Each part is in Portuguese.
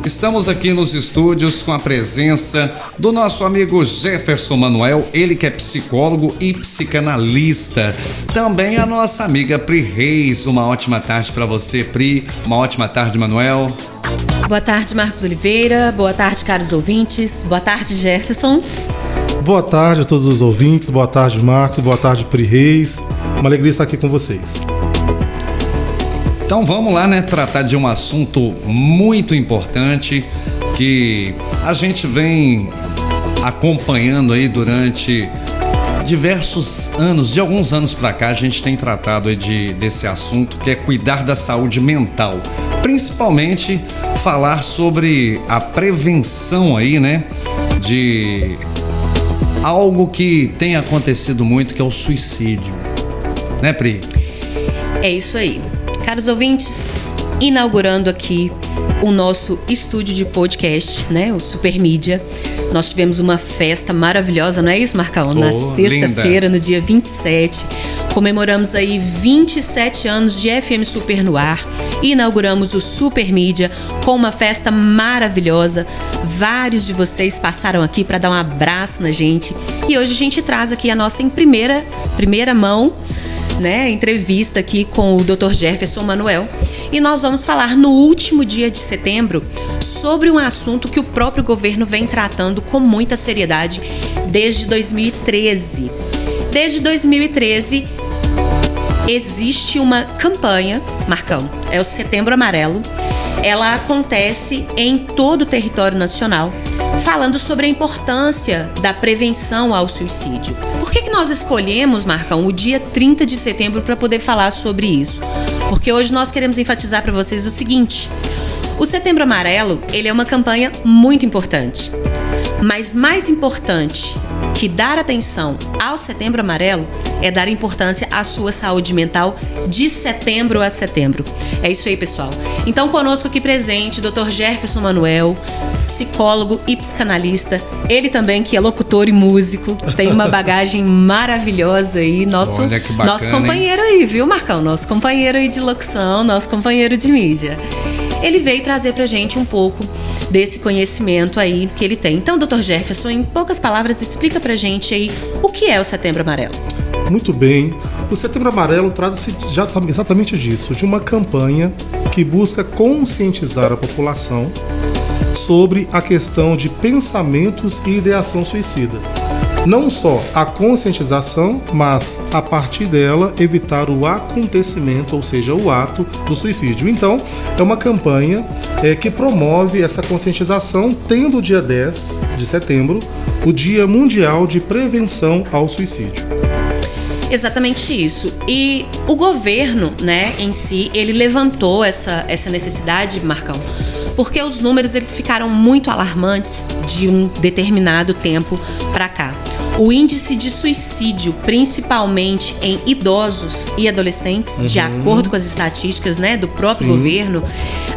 Estamos aqui nos estúdios com a presença do nosso amigo Jefferson Manuel, ele que é psicólogo e psicanalista. Também a nossa amiga Pri Reis. Uma ótima tarde para você, Pri. Uma ótima tarde, Manuel. Boa tarde, Marcos Oliveira. Boa tarde, caros ouvintes. Boa tarde, Jefferson. Boa tarde a todos os ouvintes. Boa tarde, Marcos. Boa tarde, Pri Reis. Uma alegria estar aqui com vocês. Então vamos lá, né? Tratar de um assunto muito importante que a gente vem acompanhando aí durante diversos anos. De alguns anos para cá a gente tem tratado aí desse assunto, que é cuidar da saúde mental. Principalmente falar sobre a prevenção aí, né? De algo que tem acontecido muito, que é o suicídio. Né, Pri? É isso aí. Caros ouvintes, inaugurando aqui o nosso estúdio de podcast, né, o Super Mídia. Nós tivemos uma festa maravilhosa, não é isso, Marcão? Na sexta-feira, no dia 27. Comemoramos aí 27 anos de FM Super no ar. Inauguramos o Super Mídia com uma festa maravilhosa. Vários de vocês passaram aqui para dar um abraço na gente. E hoje a gente traz aqui a nossa em primeira mão, né, entrevista aqui com o Dr. Jefferson Manuel, e nós vamos falar no último dia de setembro sobre um assunto que o próprio governo vem tratando com muita seriedade desde 2013. Desde 2013 existe uma campanha, Marcão, é o Setembro Amarelo. Ela acontece em todo o território nacional, falando sobre a importância da prevenção ao suicídio. Por que nós escolhemos, Marcão, o dia 30 de setembro para poder falar sobre isso? Porque hoje nós queremos enfatizar para vocês o seguinte: o Setembro Amarelo, ele é uma campanha muito importante. Mas mais importante que dar atenção ao Setembro Amarelo é dar importância à sua saúde mental de setembro a setembro. É isso aí, pessoal. Então, conosco aqui presente, Dr. Jefferson Manuel, psicólogo e psicanalista. Ele também, que é locutor e músico, tem uma bagagem maravilhosa aí. Olha que bacana, nosso companheiro aí, viu, Marcão? Nosso companheiro aí de locução, nosso companheiro de mídia. Ele veio trazer pra gente um pouco desse conhecimento aí que ele tem. Então, Dr. Jefferson, em poucas palavras, explica pra gente aí o que é o Setembro Amarelo. Muito bem. O Setembro Amarelo trata-se exatamente disso, de uma campanha que busca conscientizar a população sobre a questão de pensamentos e ideação suicida. Não só a conscientização, mas a partir dela evitar o acontecimento, ou seja, o ato do suicídio. Então, é uma campanha que promove essa conscientização, tendo o dia 10 de setembro, o Dia Mundial de Prevenção ao Suicídio. Exatamente isso. E o governo, né, em si, ele levantou essa necessidade, Marcão, porque os números eles ficaram muito alarmantes de um determinado tempo para cá. O índice de suicídio, principalmente em idosos e adolescentes, de acordo com as estatísticas, né, do próprio governo,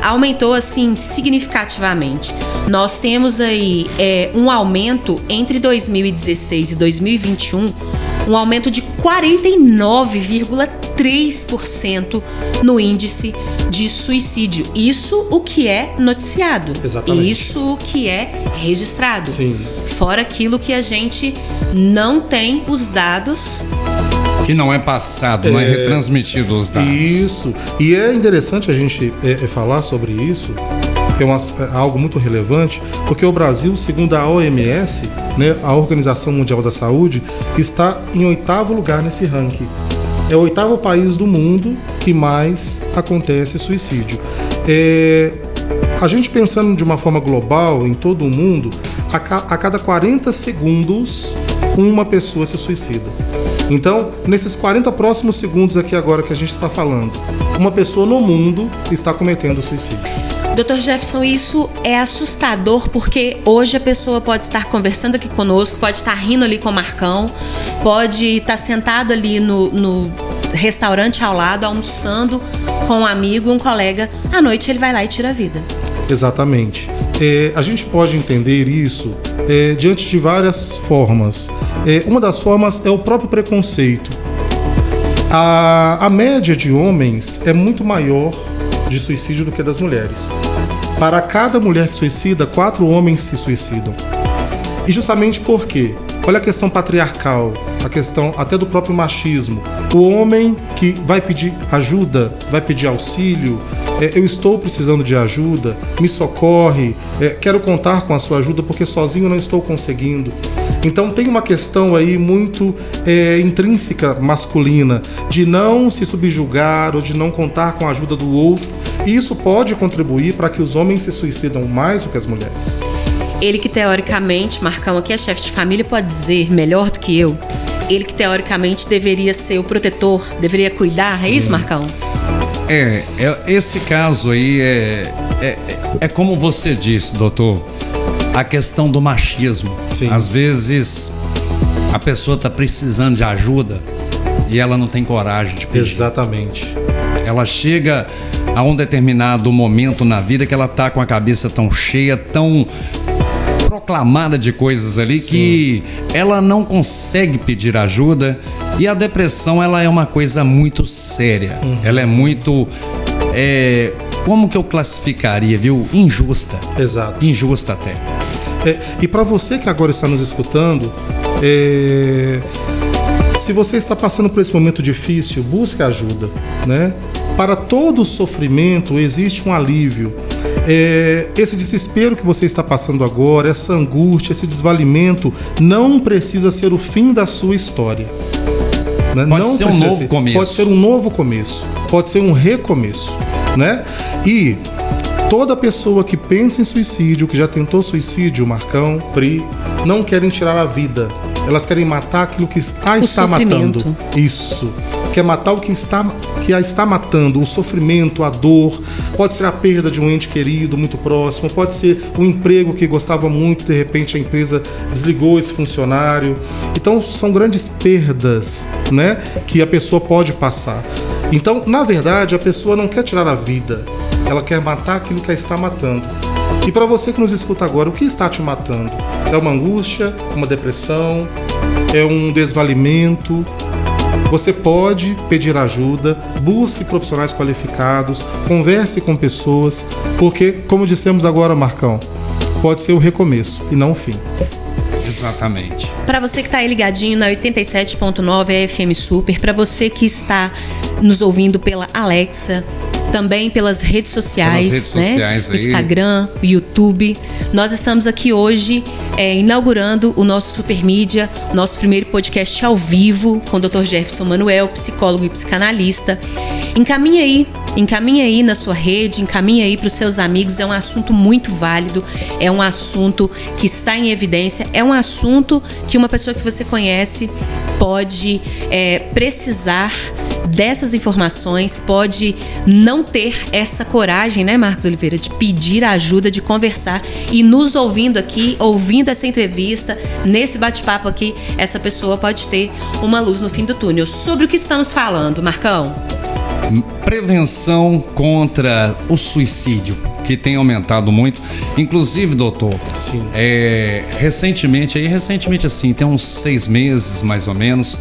aumentou assim significativamente. Nós temos aí um aumento entre 2016 e 2021, um aumento de 49,3% no índice de suicídio. Isso o que é noticiado. Exatamente. Isso o que é registrado. Sim. Fora aquilo que a gente não tem os dados. Que não é passado, não é retransmitido os dados. Isso. E é interessante a gente falar sobre isso, que é algo muito relevante, porque o Brasil, segundo a OMS, né, a Organização Mundial da Saúde, está em 8º lugar nesse ranking. É o 8º país do mundo que mais acontece suicídio. A gente pensando de uma forma global, em todo o mundo, a cada 40 segundos, uma pessoa se suicida. Então, nesses 40 próximos segundos aqui agora que a gente está falando, uma pessoa no mundo está cometendo suicídio. Dr. Jefferson, isso é assustador porque hoje a pessoa pode estar conversando aqui conosco, pode estar rindo ali com o Marcão, pode estar sentado ali no restaurante ao lado, almoçando com um amigo, um colega. À noite ele vai lá e tira a vida. Exatamente. A gente pode entender isso diante de várias formas. Uma das formas é o próprio preconceito. A média de homens é muito maior de suicídio do que das mulheres. Para cada mulher que suicida, 4 homens se suicidam. E justamente por quê? Olha a questão patriarcal, a questão até do próprio machismo. O homem que vai pedir ajuda, vai pedir auxílio, eu estou precisando de ajuda, me socorre, quero contar com a sua ajuda porque sozinho não estou conseguindo. Então tem uma questão aí muito intrínseca masculina de não se subjugar ou de não contar com a ajuda do outro. E isso pode contribuir para que os homens se suicidam mais do que as mulheres. Ele que teoricamente, Marcão, aqui é chefe de família, pode dizer melhor do que eu. Ele que teoricamente deveria ser o protetor, deveria cuidar, Sim. É isso, Marcão? Esse caso aí é como você disse, doutor, a questão do machismo. Sim. Às vezes a pessoa está precisando de ajuda e ela não tem coragem de pedir. Exatamente. Ela chega a um determinado momento na vida que ela está com a cabeça tão cheia, tão proclamada de coisas ali, Sim. que ela não consegue pedir ajuda. E a depressão, ela é uma coisa muito séria. Ela é muito, como que eu classificaria, viu? Injusta. Exato. Injusta até. E para você que agora está nos escutando, se você está passando por esse momento difícil, busque ajuda, né? Para todo sofrimento existe um alívio. Esse desespero que você está passando agora, essa angústia, esse desvalimento, não precisa ser o fim da sua história. Né? Pode ser um novo começo. Pode ser um novo começo. Pode ser um recomeço, né? E toda pessoa que pensa em suicídio, que já tentou suicídio, Marcão, Pri, não querem tirar a vida. Elas querem matar aquilo que a está matando. Isso. Quer matar o que a está matando, o sofrimento, a dor. Pode ser a perda de um ente querido muito próximo, pode ser um emprego que gostava muito, de repente a empresa desligou esse funcionário. Então são grandes perdas, né, que a pessoa pode passar. Então, na verdade, a pessoa não quer tirar a vida, ela quer matar aquilo que a está matando. E para você que nos escuta agora, o que está te matando? É uma angústia, uma depressão, é um desvalimento? Você pode pedir ajuda, busque profissionais qualificados, converse com pessoas, porque, como dissemos agora, Marcão, pode ser o recomeço e não o fim. Exatamente. Para você que está aí ligadinho na 87.9 FM Super, para você que está nos ouvindo pela Alexa, também pelas redes sociais, né? Instagram, YouTube. Nós estamos aqui hoje inaugurando o nosso Super Mídia, nosso primeiro podcast ao vivo com o Dr. Jefferson Manuel, psicólogo e psicanalista. Encaminha aí na sua rede, encaminha aí para os seus amigos. É um assunto muito válido, é um assunto que está em evidência, é um assunto que uma pessoa que você conhece pode precisar dessas informações, pode não ter essa coragem, né, Marcos Oliveira, de pedir ajuda, de conversar, e nos ouvindo aqui, ouvindo essa entrevista, nesse bate-papo aqui, essa pessoa pode ter uma luz no fim do túnel. Sobre o que estamos falando, Marcão? Prevenção contra o suicídio, que tem aumentado muito. Inclusive, doutor, Sim. Recentemente assim, tem uns 6 meses mais ou menos,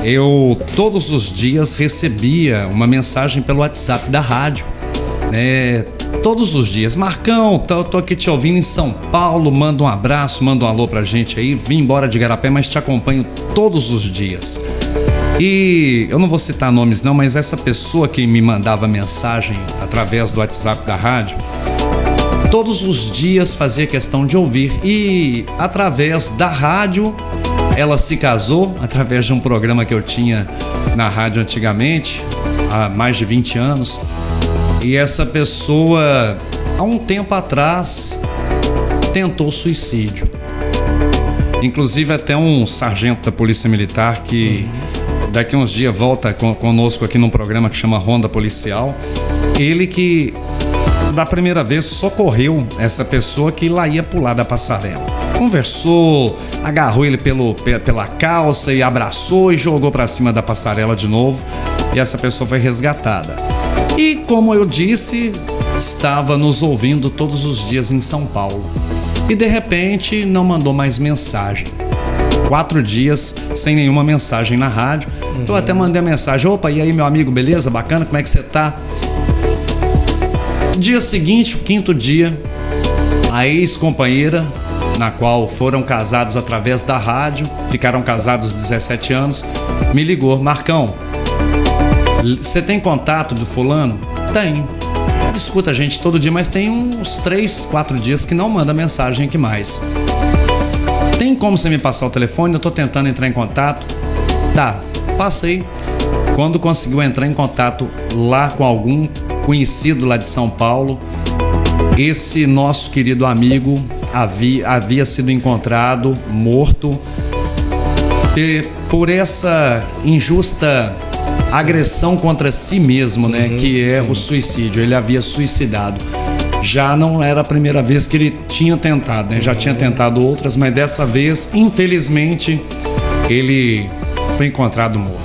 eu todos os dias recebia uma mensagem pelo WhatsApp da rádio, né? Todos os dias: Marcão, tô aqui te ouvindo em São Paulo, manda um abraço, manda um alô pra gente aí, vim embora de Igarapé, mas te acompanho todos os dias. E eu não vou citar nomes não, mas essa pessoa que me mandava mensagem através do WhatsApp da rádio, todos os dias fazia questão de ouvir, e através da rádio ela se casou, através de um programa que eu tinha na rádio antigamente, há mais de 20 anos. E essa pessoa, há um tempo atrás, tentou suicídio. Inclusive até um sargento da Polícia Militar que daqui uns dias volta conosco aqui num programa que chama Ronda Policial. Ele que da primeira vez socorreu essa pessoa que lá ia pular da passarela. Conversou, agarrou ele pela calça e abraçou e jogou para cima da passarela de novo. E essa pessoa foi resgatada. E como eu disse, estava nos ouvindo todos os dias em São Paulo. E de repente não mandou mais mensagem. 4 dias sem nenhuma mensagem na rádio. Eu até mandei a mensagem: opa, e aí meu amigo, beleza? Bacana, como é que você tá? Dia seguinte, o 5º dia, a ex-companheira, na qual foram casados através da rádio, ficaram casados 17 anos, me ligou: Marcão, você tem contato do fulano? Tem. Ele escuta a gente todo dia, mas tem uns 3, 4 dias que não manda mensagem aqui mais. Tem como você me passar o telefone? Eu tô tentando entrar em contato. Tá, passei. Quando conseguiu entrar em contato lá com algum conhecido lá de São Paulo, esse nosso querido amigo havia sido encontrado morto por essa injusta agressão contra si mesmo, né? Que é o suicídio. Ele havia suicidado. Já não era a primeira vez que ele tinha tentado, né? Já tinha tentado outras, mas dessa vez, infelizmente, ele foi encontrado morto.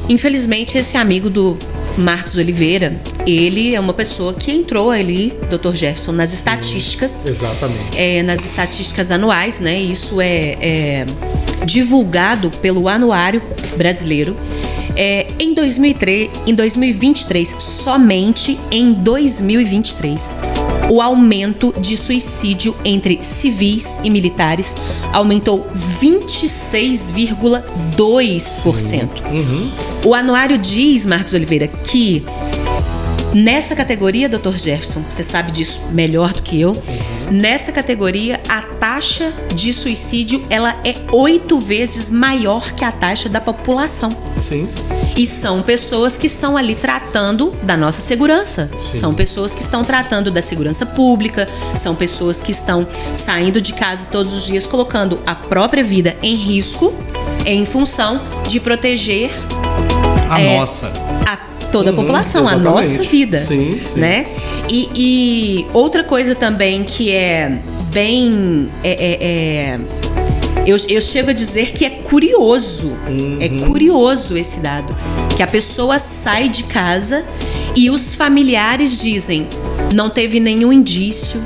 Infelizmente, esse amigo do Marcos Oliveira, ele é uma pessoa que entrou ali, Dr. Jefferson, nas estatísticas. Exatamente. Nas estatísticas anuais, né? Isso é divulgado pelo Anuário Brasileiro. Em 2023, somente em 2023, o aumento de suicídio entre civis e militares aumentou 26,2%. O anuário diz, Marcos Oliveira, que nessa categoria, Dr. Jefferson, você sabe disso melhor do que eu, nessa categoria a taxa de suicídio ela é 8 vezes maior que a taxa da população. Sim. E são pessoas que estão ali tratando da nossa segurança. Sim. São pessoas que estão tratando da segurança pública, são pessoas que estão saindo de casa todos os dias, colocando a própria vida em risco em função de proteger toda a população, exatamente. A nossa vida. Sim, sim. Né? E outra coisa também que é bem... Eu chego a dizer que é curioso. É curioso esse dado. Que a pessoa sai de casa e os familiares dizem: não teve nenhum indício,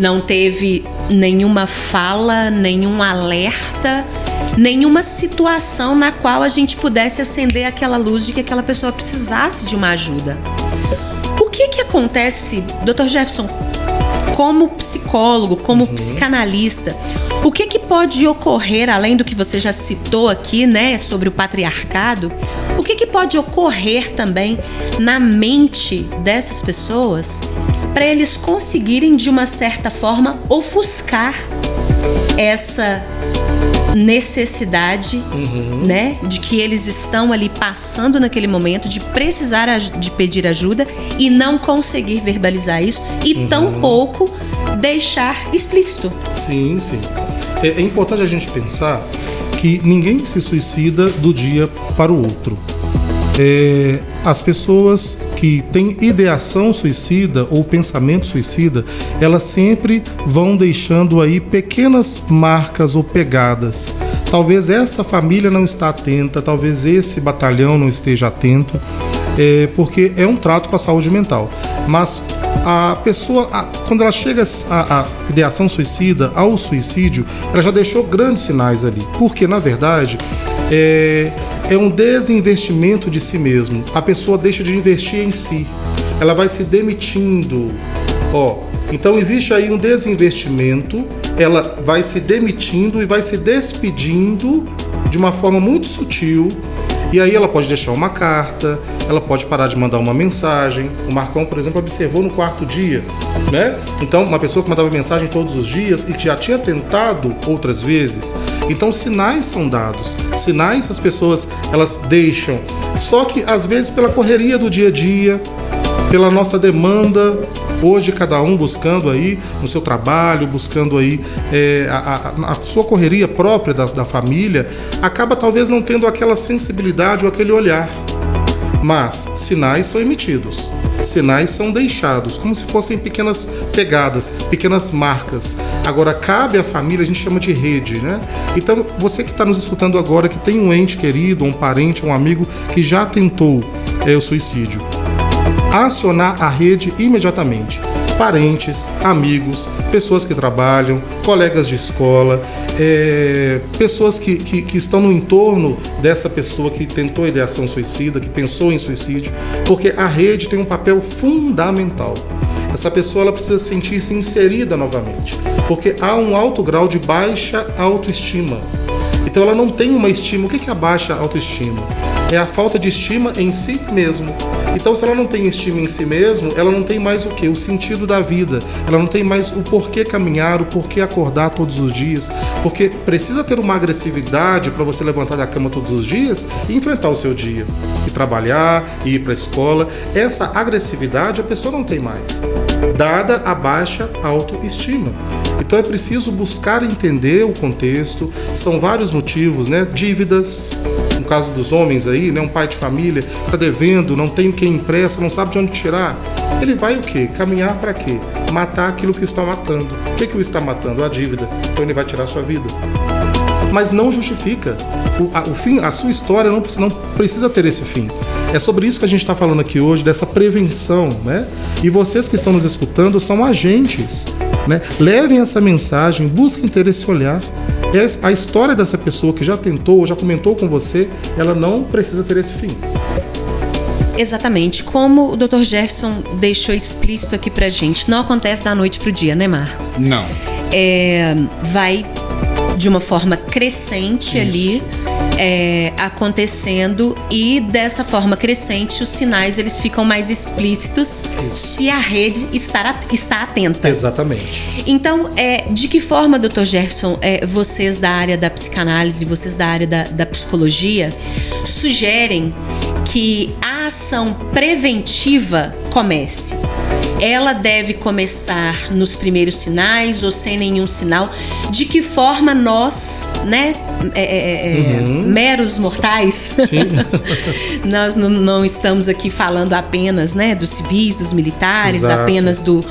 não teve nenhuma fala, nenhum alerta, nenhuma situação na qual a gente pudesse acender aquela luz de que aquela pessoa precisasse de uma ajuda. O que acontece, Dr. Jefferson, como psicólogo, como psicanalista, o que pode ocorrer, além do que você já citou aqui, né, sobre o patriarcado, o que pode ocorrer também na mente dessas pessoas para eles conseguirem, de uma certa forma, ofuscar essa necessidade, né, de que eles estão ali passando naquele momento, de precisar de pedir ajuda e não conseguir verbalizar isso e tampouco deixar explícito. Sim, sim. É importante a gente pensar que ninguém se suicida do dia para o outro. As pessoas que têm ideação suicida ou pensamento suicida, elas sempre vão deixando aí pequenas marcas ou pegadas. Talvez essa família não está atenta, talvez esse batalhão não esteja atento, porque é um trato com a saúde mental. Mas a pessoa, quando ela chega à ideação suicida, ao suicídio, ela já deixou grandes sinais ali. Porque, na verdade, é um desinvestimento de si mesmo. A pessoa deixa de investir em si. Ela vai se demitindo. Então existe aí um desinvestimento. Ela vai se demitindo e vai se despedindo de uma forma muito sutil. E aí ela pode deixar uma carta, ela pode parar de mandar uma mensagem. O Marcão, por exemplo, observou no 4º dia, né? Então, uma pessoa que mandava mensagem todos os dias e que já tinha tentado outras vezes. Então, sinais são dados. Sinais as pessoas, elas deixam. Só que, às vezes, pela correria do dia a dia, pela nossa demanda, hoje cada um buscando aí no seu trabalho, buscando aí a sua correria própria da família, acaba talvez não tendo aquela sensibilidade ou aquele olhar. Mas sinais são emitidos, sinais são deixados, como se fossem pequenas pegadas, pequenas marcas. Agora, cabe à família, a gente chama de rede, né? Então, você que está nos escutando agora, que tem um ente querido, um parente, um amigo que já tentou o suicídio, acionar a rede imediatamente. Parentes, amigos, pessoas que trabalham, colegas de escola, pessoas que estão no entorno dessa pessoa que tentou ideação suicida, que pensou em suicídio, porque a rede tem um papel fundamental. essa pessoa ela precisa sentir-se inserida novamente, porque há um alto grau de baixa autoestima. Então ela não tem uma estima. O que é a baixa autoestima? É a falta de estima em si mesmo. Então, se ela não tem estima em si mesmo, ela não tem mais o quê? O sentido da vida. Ela não tem mais o porquê caminhar, o porquê acordar todos os dias. Porque precisa ter uma agressividade para você levantar da cama todos os dias e enfrentar o seu dia. E trabalhar, e ir para a escola. Essa agressividade a pessoa não tem mais, dada a baixa autoestima. Então é preciso buscar entender o contexto. São vários motivos, né? Dívidas. No caso dos homens aí, né? Um pai de família está devendo, não tem quem empresta, não sabe de onde tirar. Ele vai o quê? Caminhar para quê? Matar aquilo que está matando. O que o está matando? A dívida. Então ele vai tirar a sua vida. Mas não justifica. O fim, a sua história não precisa ter esse fim. É sobre isso que a gente está falando aqui hoje, dessa prevenção, né? E vocês que estão nos escutando são agentes, né? Levem essa mensagem, busquem ter esse olhar. A história dessa pessoa que já tentou, já comentou com você, ela não precisa ter esse fim. Exatamente. Como o Dr. Jefferson deixou explícito aqui pra gente, não acontece da noite pro dia, né, Marcos? Não. Vai de uma forma crescente ali, acontecendo, e dessa forma crescente os sinais eles ficam mais explícitos. Isso. Se a rede está atenta. Exatamente. Então, de que forma, Dr. Jefferson, vocês da área da psicanálise, vocês da área da psicologia, sugerem que a ação preventiva comece? Ela deve começar nos primeiros sinais ou sem nenhum sinal? De que forma nós, né, meros mortais, nós não estamos aqui falando apenas, né, dos civis, dos militares, exato, apenas do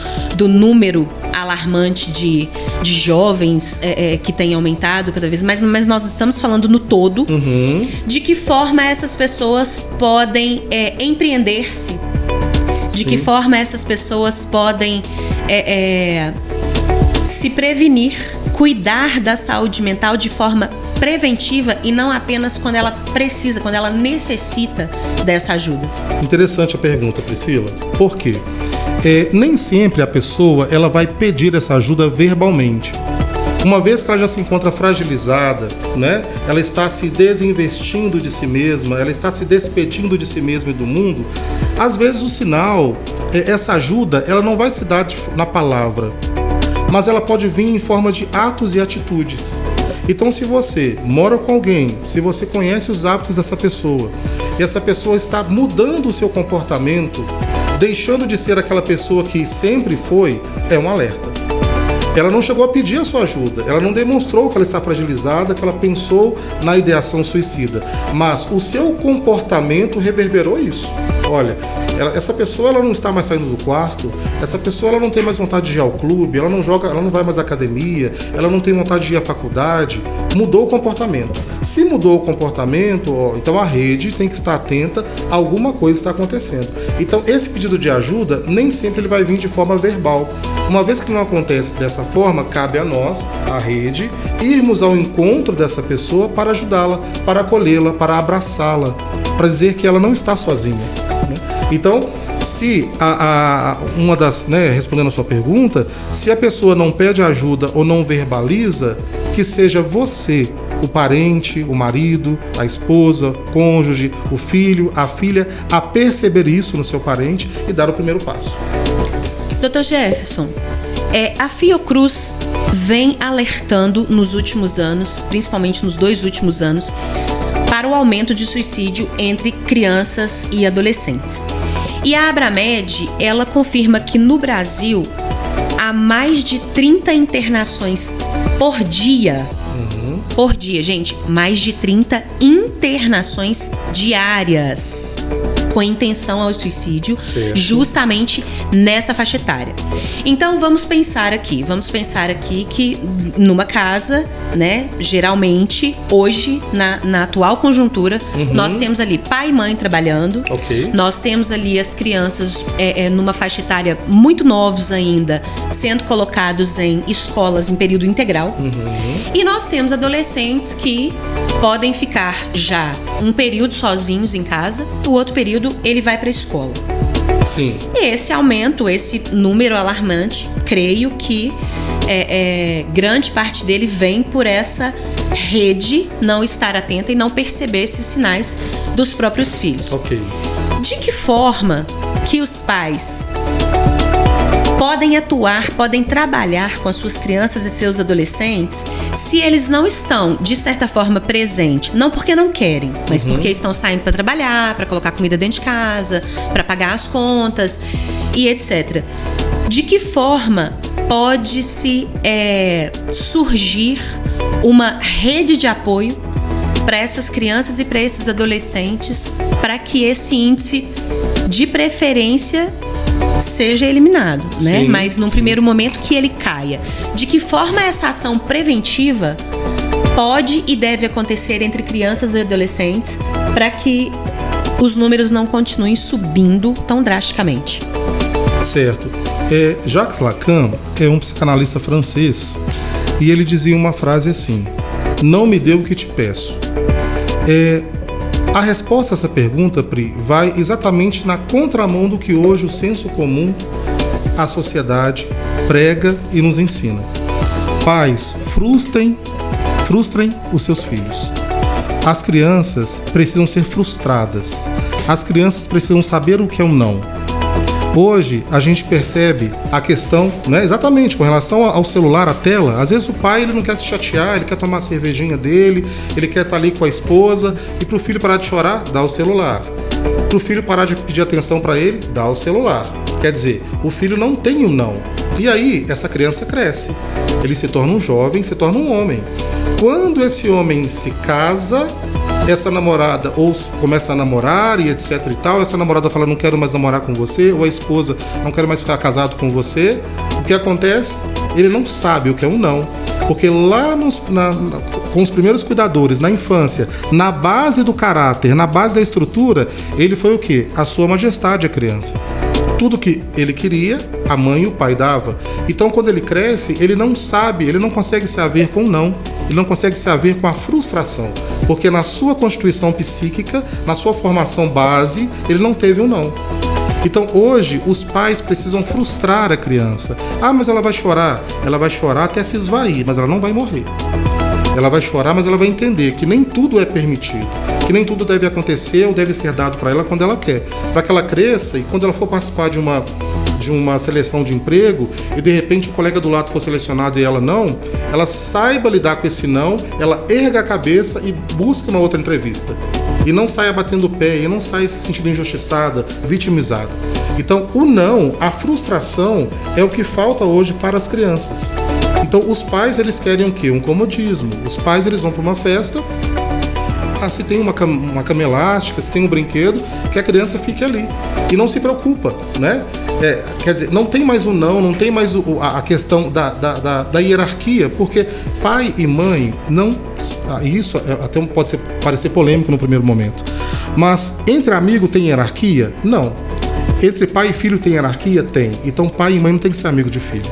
número alarmante de jovens que tem aumentado cada vez mais, mas nós estamos falando no todo. De que forma essas pessoas podem empreender-se? De que forma essas pessoas podem se prevenir, cuidar da saúde mental de forma preventiva e não apenas quando ela precisa, quando ela necessita dessa ajuda? Interessante a pergunta, Priscila. Por quê? Nem sempre a pessoa ela vai pedir essa ajuda verbalmente. Uma vez que ela já se encontra fragilizada, né? Ela está se desinvestindo de si mesma, ela está se despedindo de si mesma e do mundo. Às vezes o sinal, essa ajuda, ela não vai se dar na palavra, mas ela pode vir em forma de atos e atitudes. Então, se você mora com alguém, se você conhece os hábitos dessa pessoa, e essa pessoa está mudando o seu comportamento, deixando de ser aquela pessoa que sempre foi, é um alerta. Ela não chegou a pedir a sua ajuda, ela não demonstrou que ela está fragilizada, que ela pensou na ideação suicida, mas o seu comportamento reverberou isso. Olha, essa pessoa ela não está mais saindo do quarto, essa pessoa ela não tem mais vontade de ir ao clube, ela não joga, ela não vai mais à academia, ela não tem vontade de ir à faculdade. Mudou o comportamento. Se mudou o comportamento, então a rede tem que estar atenta a alguma coisa está acontecendo. Então esse pedido de ajuda nem sempre ele vai vir de forma verbal. Uma vez que não acontece dessa forma, cabe a nós, a rede, irmos ao encontro dessa pessoa para ajudá-la, para acolhê-la, para abraçá-la, para dizer que ela não está sozinha, né? Então, se uma das, né, respondendo a sua pergunta, se a pessoa não pede ajuda ou não verbaliza, que seja você, o parente, o marido, a esposa, o cônjuge, o filho, a filha, a perceber isso no seu parente e dar o primeiro passo. Dr. Jefferson, a Fiocruz vem alertando nos últimos anos, principalmente nos 2 últimos anos, para o aumento de suicídio entre crianças e adolescentes. E a Abramed, ela confirma que no Brasil há mais de 30 internações por dia. Por dia, gente, mais de 30 internações diárias com intenção ao suicídio, certo, justamente nessa faixa etária. Então vamos pensar aqui que numa casa, né, geralmente hoje na atual conjuntura, nós temos ali pai e mãe trabalhando, nós temos ali as crianças numa faixa etária muito novos ainda, sendo colocados em escolas em período integral, e nós temos adolescentes que podem ficar já um período sozinhos em casa, o outro período ele vai para a escola. Sim. E esse aumento, esse número alarmante, creio que grande parte dele vem por essa rede não estar atenta e não perceber esses sinais dos próprios filhos. Ok. De que forma que os pais podem atuar, podem trabalhar com as suas crianças e seus adolescentes se eles não estão, de certa forma, presentes? Não porque não querem, mas porque estão saindo para trabalhar, para colocar comida dentro de casa, para pagar as contas e etc. De que forma pode-se surgir uma rede de apoio para essas crianças e para esses adolescentes, para que esse índice de preferência seja eliminado, né? Sim, mas num primeiro momento que ele caia. De que forma essa ação preventiva pode e deve acontecer entre crianças e adolescentes para que os números não continuem subindo tão drasticamente? Certo. Jacques Lacan é um psicanalista francês e ele dizia uma frase assim: não me dê o que te peço. A resposta a essa pergunta, Pri, vai exatamente na contramão do que hoje o senso comum, a sociedade prega e nos ensina. Pais, frustrem os seus filhos. As crianças precisam ser frustradas. As crianças precisam saber o que é um não. Hoje, a gente percebe a questão, né, exatamente, com relação ao celular, à tela. Às vezes o pai ele não quer se chatear, ele quer tomar a cervejinha dele, ele quer estar ali com a esposa, e pro filho parar de chorar, dá o celular. Pro filho parar de pedir atenção para ele, dá o celular. Quer dizer, o filho não tem o não. E aí, essa criança cresce. Ele se torna um jovem, se torna um homem. Quando esse homem se casa, essa namorada ou começa a namorar e etc e tal, essa namorada fala, não quero mais namorar com você, ou a esposa, não quero mais ficar casado com você, o que acontece? Ele não sabe o que é um não, porque lá com os primeiros cuidadores, na infância, na base do caráter, na base da estrutura, ele foi o quê? A sua majestade, a criança. Tudo que ele queria, a mãe e o pai dava. Então, quando ele cresce, ele não sabe, ele não consegue se haver com o não. Ele não consegue se haver com a frustração. Porque na sua constituição psíquica, na sua formação base, ele não teve o não. Então, hoje, os pais precisam frustrar a criança. Ah, mas ela vai chorar. Ela vai chorar até se esvair, mas ela não vai morrer. Ela vai chorar, mas ela vai entender que nem tudo é permitido, que nem tudo deve acontecer ou deve ser dado para ela quando ela quer. Para que ela cresça e quando ela for participar de uma seleção de emprego e de repente o colega do lado for selecionado e ela não, ela saiba lidar com esse não, ela erga a cabeça e busque uma outra entrevista. E não saia batendo o pé, e não saia se sentindo injustiçada, vitimizada. Então, o não, a frustração é o que falta hoje para as crianças. Então, os pais, eles querem o quê? Um comodismo. Os pais, eles vão para uma festa, se tem uma cama elástica, se tem um brinquedo, que a criança fique ali. E não se preocupa, né? Quer dizer, não tem mais o não tem mais a questão da hierarquia, porque pai e mãe não... Isso até pode parecer polêmico no primeiro momento. Mas entre amigo tem hierarquia? Não. Entre pai e filho tem hierarquia? Tem. Então pai e mãe não tem que ser amigo de filho.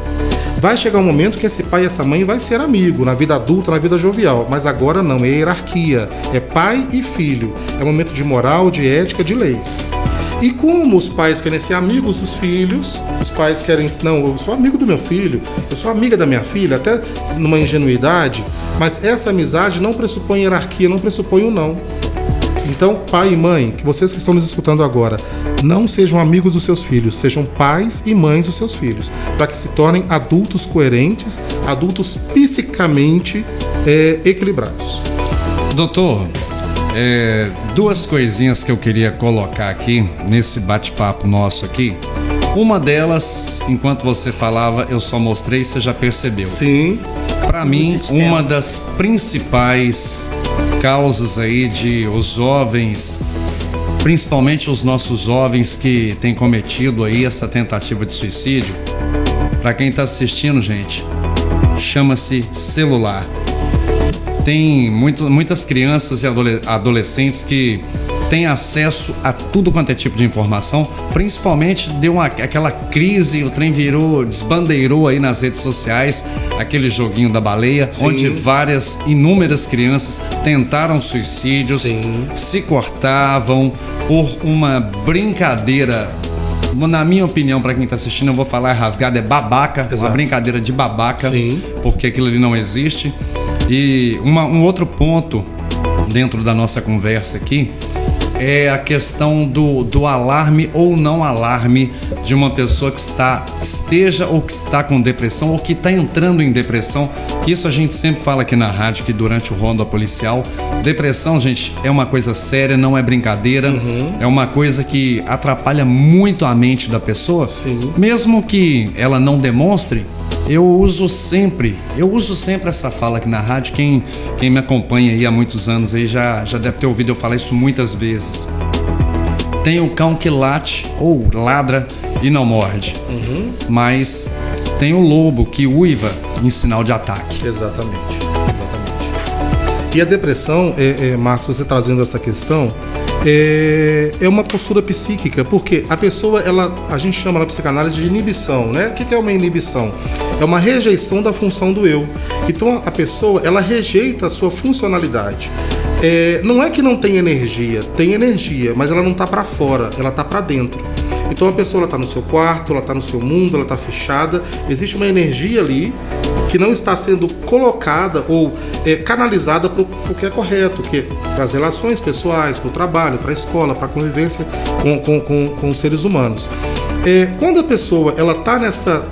Vai chegar um momento que esse pai e essa mãe vai ser amigo, na vida adulta, na vida jovial. Mas agora não, é hierarquia. É pai e filho. É momento de moral, de ética, de leis. E como os pais querem ser amigos dos filhos, os pais querem... Não, eu sou amigo do meu filho, eu sou amiga da minha filha, até numa ingenuidade. Mas essa amizade não pressupõe hierarquia, não pressupõe o não. Então, pai e mãe, que vocês que estão nos escutando agora, não sejam amigos dos seus filhos, sejam pais e mães dos seus filhos, para que se tornem adultos coerentes, adultos psicamente equilibrados. Doutor, duas coisinhas que eu queria colocar aqui, nesse bate-papo nosso aqui. Uma delas, enquanto você falava, eu só mostrei, você já percebeu. Sim. Para mim, uma das principais causas aí de os jovens, principalmente os nossos jovens que têm cometido aí essa tentativa de suicídio, para quem está assistindo, gente, chama-se celular. Tem muitas crianças e adolescentes que têm acesso a tudo quanto é tipo de informação, principalmente deu aquela crise, o trem desbandeirou aí nas redes sociais, aquele joguinho da baleia, sim, onde inúmeras crianças tentaram suicídios, sim, se cortavam por uma brincadeira na minha opinião, para quem está assistindo, eu vou falar rasgado, é babaca, Exato. uma brincadeira de babaca, Sim. porque aquilo ali não existe. E um outro ponto dentro da nossa conversa aqui é a questão do alarme ou não alarme de uma pessoa que esteja ou que está com depressão ou que está entrando em depressão. Isso a gente sempre fala aqui na rádio, que durante o ronda policial, depressão, gente, é uma coisa séria, não é brincadeira, é uma coisa que atrapalha muito a mente da pessoa. Sim. Mesmo que ela não demonstre, eu uso sempre essa fala aqui na rádio. Quem me acompanha aí há muitos anos aí já deve ter ouvido eu falar isso muitas vezes. Tem o cão que late ou ladra e não morde, mas tem o lobo que uiva em sinal de ataque. Exatamente. E a depressão, Marcos, você trazendo essa questão, é uma postura psíquica, porque a pessoa, a gente chama na psicanálise de inibição, né? O que é uma inibição? É uma rejeição da função do eu. Então a pessoa, ela rejeita a sua funcionalidade. Não é que não tem energia, mas ela não está para fora, ela está para dentro. Então a pessoa está no seu quarto, ela está no seu mundo, ela está fechada, existe uma energia ali que não está sendo colocada ou canalizada para o que é correto, que é para as relações pessoais, para o trabalho, para a escola, para a convivência com os seres humanos. Quando a pessoa está nessa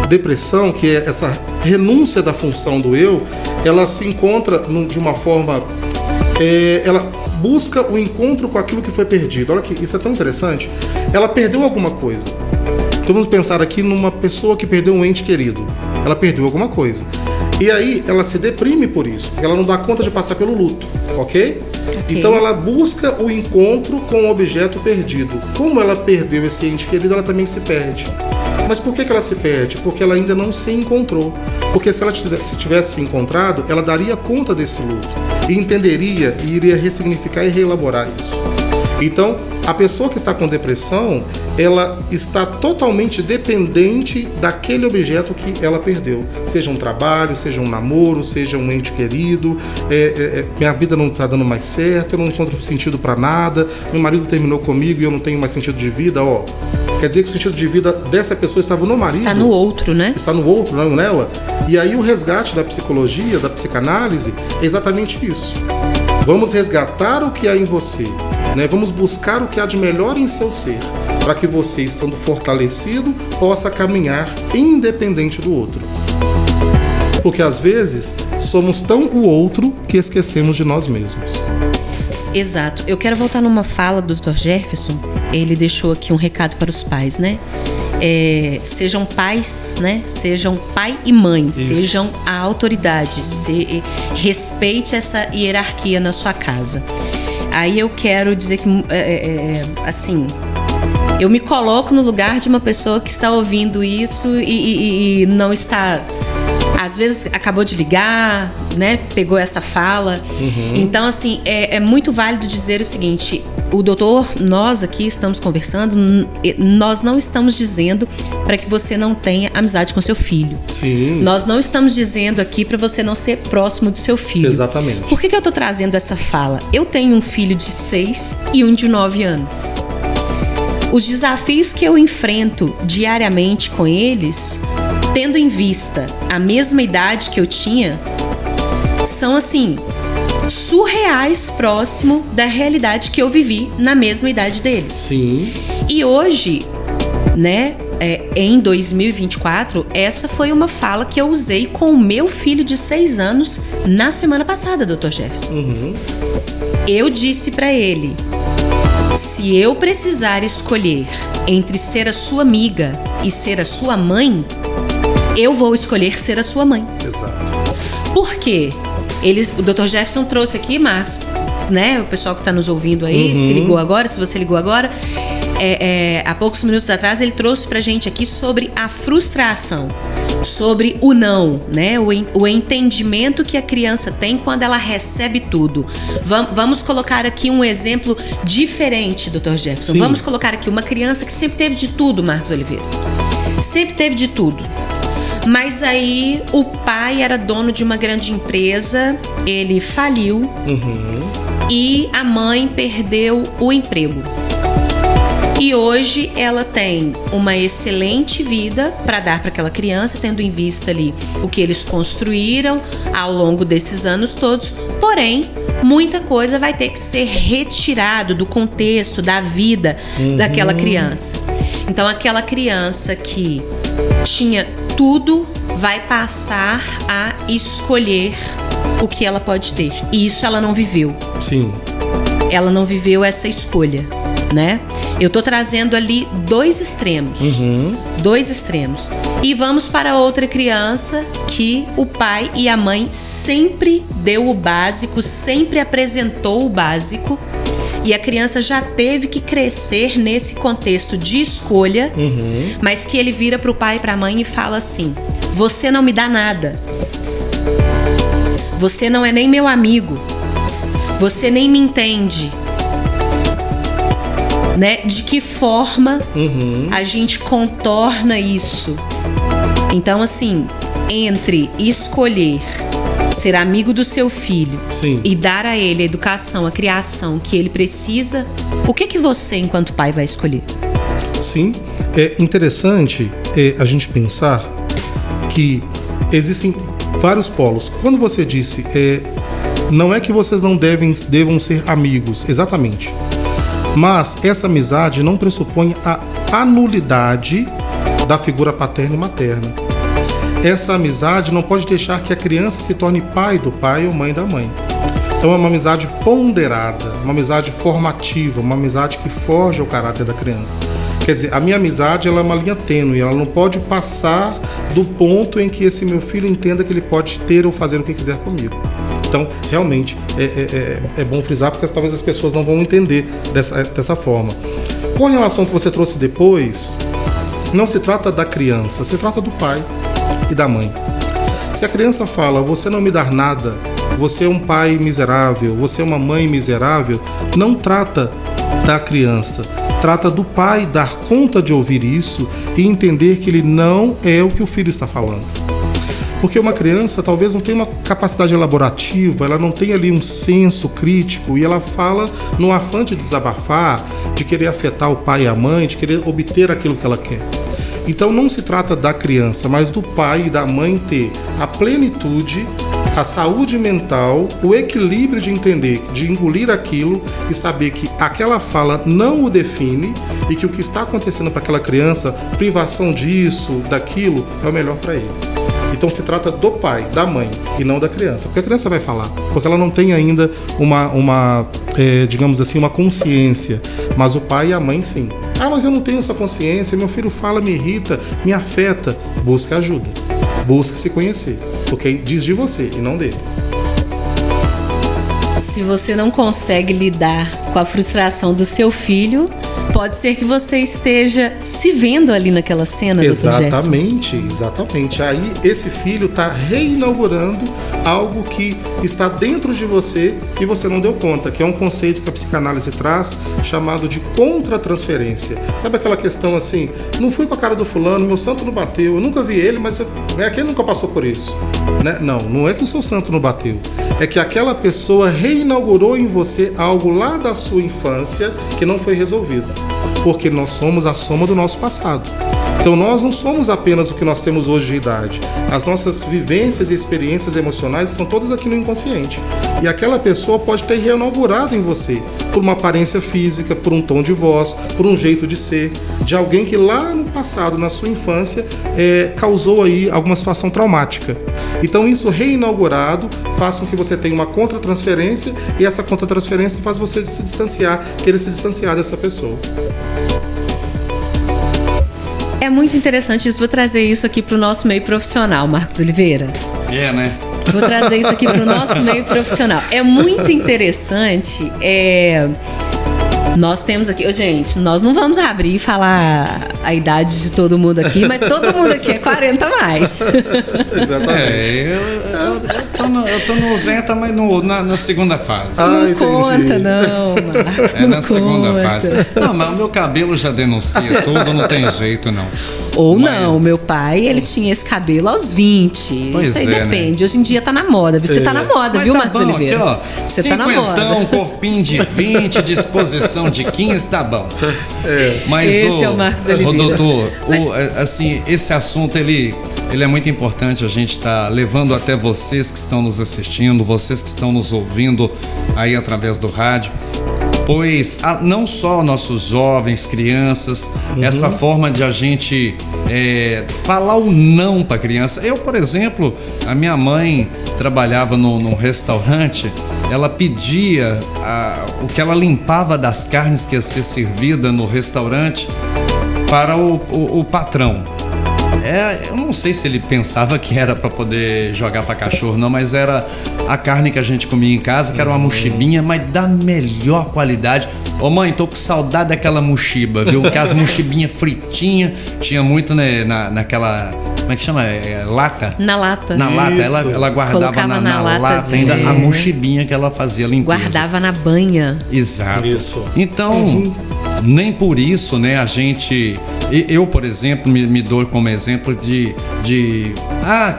depressão, que é essa renúncia da função do eu, ela se encontra de uma forma... ela busca o encontro com aquilo que foi perdido. Olha que isso é tão interessante. Ela perdeu alguma coisa. Então vamos pensar aqui numa pessoa que perdeu um ente querido. Ela perdeu alguma coisa. E aí ela se deprime por isso, porque ela não dá conta de passar pelo luto, ok? Então ela busca o encontro com o objeto perdido. Como ela perdeu esse ente querido, ela também se perde. Mas por que ela se perde? Porque ela ainda não se encontrou. Porque se ela tivesse se encontrado, ela daria conta desse luto. E entenderia e iria ressignificar e reelaborar isso. Então, a pessoa que está com depressão, ela está totalmente dependente daquele objeto que ela perdeu. Seja um trabalho, seja um namoro, seja um ente querido. Minha vida não está dando mais certo, eu não encontro sentido para nada. Meu marido terminou comigo e eu não tenho mais sentido de vida. Quer dizer que o sentido de vida dessa pessoa estava no marido. Está no outro, né? Está no outro, não nela. E aí o resgate da psicologia, da psicanálise, é exatamente isso. Vamos resgatar o que há em você, né? Vamos buscar o que há de melhor em seu ser, para que você, estando fortalecido, possa caminhar independente do outro. Porque às vezes somos tão o outro que esquecemos de nós mesmos. Exato. Eu quero voltar numa fala do Dr. Jefferson. Ele deixou aqui um recado para os pais, né? Sejam pais, né? Sejam pai e mãe, isso. Sejam a autoridade, respeite essa hierarquia na sua casa. Aí eu quero dizer que, assim, eu me coloco no lugar de uma pessoa que está ouvindo isso e não está... Às vezes acabou de ligar, né? Pegou essa fala. Então, assim, é muito válido dizer o seguinte: o doutor, nós aqui estamos conversando, nós não estamos dizendo para que você não tenha amizade com seu filho. Sim. Nós não estamos dizendo aqui para você não ser próximo do seu filho. Exatamente. Por que eu estou trazendo essa fala? Eu tenho um filho de 6 e um de 9 anos. Os desafios que eu enfrento diariamente com eles, tendo em vista a mesma idade que eu tinha, são assim, surreais próximo da realidade que eu vivi na mesma idade deles. Sim. E hoje, né, em 2024, essa foi uma fala que eu usei com o meu filho de 6 anos na semana passada, Dr. Jefferson. Eu disse pra ele: se eu precisar escolher entre ser a sua amiga e ser a sua mãe, eu vou escolher ser a sua mãe. Exato. Por quê? O Dr. Jefferson trouxe aqui, Marcos, né? O pessoal que está nos ouvindo aí, se ligou agora, se você ligou agora, há poucos minutos atrás, ele trouxe pra gente aqui sobre a frustração, sobre o não, né? O entendimento que a criança tem quando ela recebe tudo. Vamos colocar aqui um exemplo diferente, Dr. Jefferson. Sim. Vamos colocar aqui uma criança que sempre teve de tudo, Marcos Oliveira. Sempre teve de tudo. Mas aí o pai era dono de uma grande empresa, ele faliu e a mãe perdeu o emprego. E hoje ela tem uma excelente vida para dar para aquela criança, tendo em vista ali o que eles construíram ao longo desses anos todos. Porém, muita coisa vai ter que ser retirado do contexto, da vida daquela criança. Então, aquela criança que tinha tudo vai passar a escolher o que ela pode ter. E isso ela não viveu. Sim. Ela não viveu essa escolha, né? Eu tô trazendo ali dois extremos. Dois extremos. E vamos para outra criança que o pai e a mãe sempre deu o básico, sempre apresentou o básico. E a criança já teve que crescer nesse contexto de escolha, mas que ele vira pro pai e pra mãe e fala assim: você não me dá nada. Você não é nem meu amigo. Você nem me entende. Né? De que forma a gente contorna isso? Então, assim, entre escolher ser amigo do seu filho e dar a ele a educação, a criação que ele precisa, o que você, enquanto pai, vai escolher? Sim, é interessante a gente pensar que existem vários polos. Quando você disse, não é que vocês não devam ser amigos, exatamente. Mas essa amizade não pressupõe a anulidade da figura paterna e materna. Essa amizade não pode deixar que a criança se torne pai do pai ou mãe da mãe. Então é uma amizade ponderada, uma amizade formativa, uma amizade que forja o caráter da criança. Quer dizer, a minha amizade ela é uma linha tênue, ela não pode passar do ponto em que esse meu filho entenda que ele pode ter ou fazer o que quiser comigo. Então, realmente, é bom frisar, porque talvez as pessoas não vão entender dessa forma. Com relação ao que você trouxe depois, não se trata da criança, se trata do pai e da mãe. Se a criança fala, você não me dá nada, você é um pai miserável, você é uma mãe miserável, não trata da criança, trata do pai dar conta de ouvir isso e entender que ele não é o que o filho está falando. Porque uma criança talvez não tenha uma capacidade elaborativa, ela não tem ali um senso crítico e ela fala no afã de desabafar, de querer afetar o pai e a mãe, de querer obter aquilo que ela quer. Então não se trata da criança, mas do pai e da mãe ter a plenitude, a saúde mental, o equilíbrio de entender, de engolir aquilo e saber que aquela fala não o define e que o que está acontecendo para aquela criança, privação disso, daquilo, é o melhor para ele. Então se trata do pai, da mãe e não da criança. Porque a criança vai falar, porque ela não tem ainda digamos assim, uma consciência. Mas o pai e a mãe sim. Ah, mas eu não tenho essa consciência, meu filho fala, me irrita, me afeta. Busque ajuda, busque se conhecer, porque diz de você e não dele. Se você não consegue lidar com a frustração do seu filho, pode ser que você esteja se vendo ali naquela cena, Dr. Gerson. Exatamente. Aí esse filho está reinaugurando algo que está dentro de você e você não deu conta, que é um conceito que a psicanálise traz, chamado de contratransferência. Sabe aquela questão assim, não fui com a cara do fulano, meu santo não bateu, eu nunca vi ele, mas aquele nunca passou por isso. Né? Não é que o seu santo não bateu, é que aquela pessoa reinaugurou em você algo lá da sua infância que não foi resolvido. Porque nós somos a soma do nosso passado. Então nós não somos apenas o que nós temos hoje de idade. As nossas vivências e experiências emocionais estão todas aqui no inconsciente. E aquela pessoa pode ter reinaugurado em você, por uma aparência física, por um tom de voz, por um jeito de ser, de alguém que lá no passado, na sua infância, causou aí alguma situação traumática. Então isso reinaugurado faz com que você tenha uma contratransferência e essa contratransferência faz você se distanciar, querer se distanciar dessa pessoa. É muito interessante isso. Vou trazer isso aqui para o nosso meio profissional, Marcos Oliveira. Né? Vou trazer isso aqui para o nosso meio profissional. É muito interessante. Nós temos aqui... Gente, nós não vamos abrir e falar a idade de todo mundo aqui, mas todo mundo aqui é 40 a mais. Eu tô no Zenta, mas na segunda fase. Não conta, não, Marcos. Na segunda fase. Não, mas o meu cabelo já denuncia tudo, não tem jeito, não. Ou não, meu pai, ele tinha esse cabelo aos 20. Pois isso aí é, depende. Né? Hoje em dia tá na moda. Você tá na moda, mas viu, tá Marcos bom, Oliveira? aqui, ó, Você tá na moda. corpinho de 20, disposição de 15, tá bom. Mas Esse é o Marcos Oliveira. doutor, assim, esse assunto, ele é muito importante. A gente tá levando até vocês que estão nos assistindo, vocês que estão nos ouvindo aí através do rádio. Pois não só nossos jovens, crianças, essa forma de a gente falar o não para a criança. Eu, por exemplo, a minha mãe trabalhava num restaurante, ela pedia o que ela limpava das carnes que ia ser servida no restaurante para o patrão. Eu não sei se ele pensava que era para poder jogar para cachorro, não, mas era a carne que a gente comia em casa, que era uma mochibinha, mas da melhor qualidade. Ô mãe, tô com saudade daquela mochiba, viu? Que as mochibinhas fritinhas, tinha muito, né, naquela... Como é que chama? Lata? Na lata. Na lata. Ela guardava na lata ainda a mochibinha que ela fazia limpeza. Guardava na banha. Exato. Isso. Então, nem por isso, né, a gente... Eu, por exemplo, me dou como exemplo de que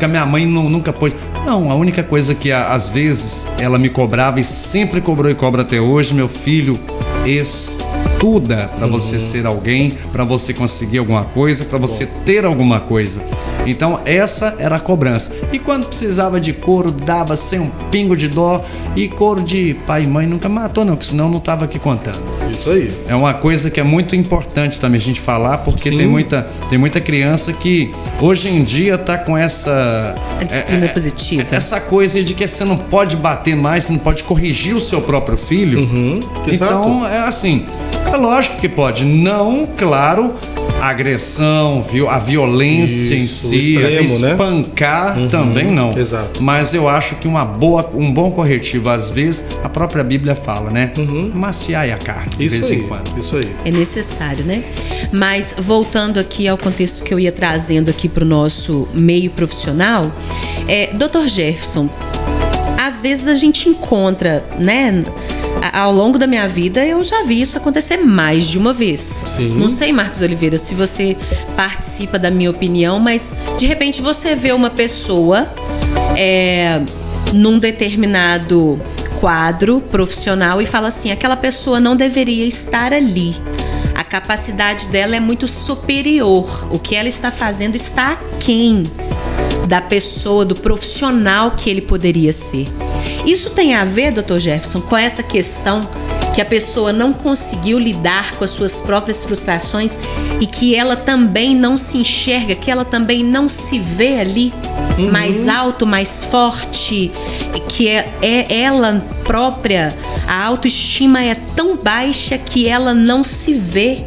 a minha mãe nunca pôde... Não, a única coisa que às vezes ela me cobrava e sempre cobrou e cobra até hoje, meu filho, estuda para você ser alguém, para você conseguir alguma coisa, para você ter alguma coisa. Então essa era a cobrança. E quando precisava de couro, dava sem um pingo de dó. E couro de pai e mãe nunca matou não, porque senão não estava aqui contando. Isso aí. É uma coisa que é muito importante também a gente falar, porque tem muita criança que hoje em dia está com essa... A disciplina positiva. Essa coisa de que você não pode bater mais, você não pode corrigir o seu próprio filho. Então, é assim, é lógico que pode. Não, claro, a agressão, a violência em si, extremo, espancar também não. Exato. Mas eu acho que um bom corretivo, às vezes, a própria Bíblia fala, né? Maciar a carne, de vez em quando. Isso aí. É necessário, né? Mas voltando aqui ao contexto que eu ia trazendo aqui para o nosso meio profissional, Dr. Jefferson, às vezes a gente encontra, né? Ao longo da minha vida, eu já vi isso acontecer mais de uma vez. Sim. Não sei, Marcos Oliveira, se você participa da minha opinião, mas de repente você vê uma pessoa num determinado quadro profissional e fala assim, aquela pessoa não deveria estar ali. A capacidade dela é muito superior. O que ela está fazendo está aquém da pessoa, do profissional que ele poderia ser. Isso tem a ver, Dr. Jefferson, com essa questão que a pessoa não conseguiu lidar com as suas próprias frustrações e que ela também não se enxerga, que ela também não se vê ali mais alto, mais forte, que é ela própria, a autoestima é tão baixa que ela não se vê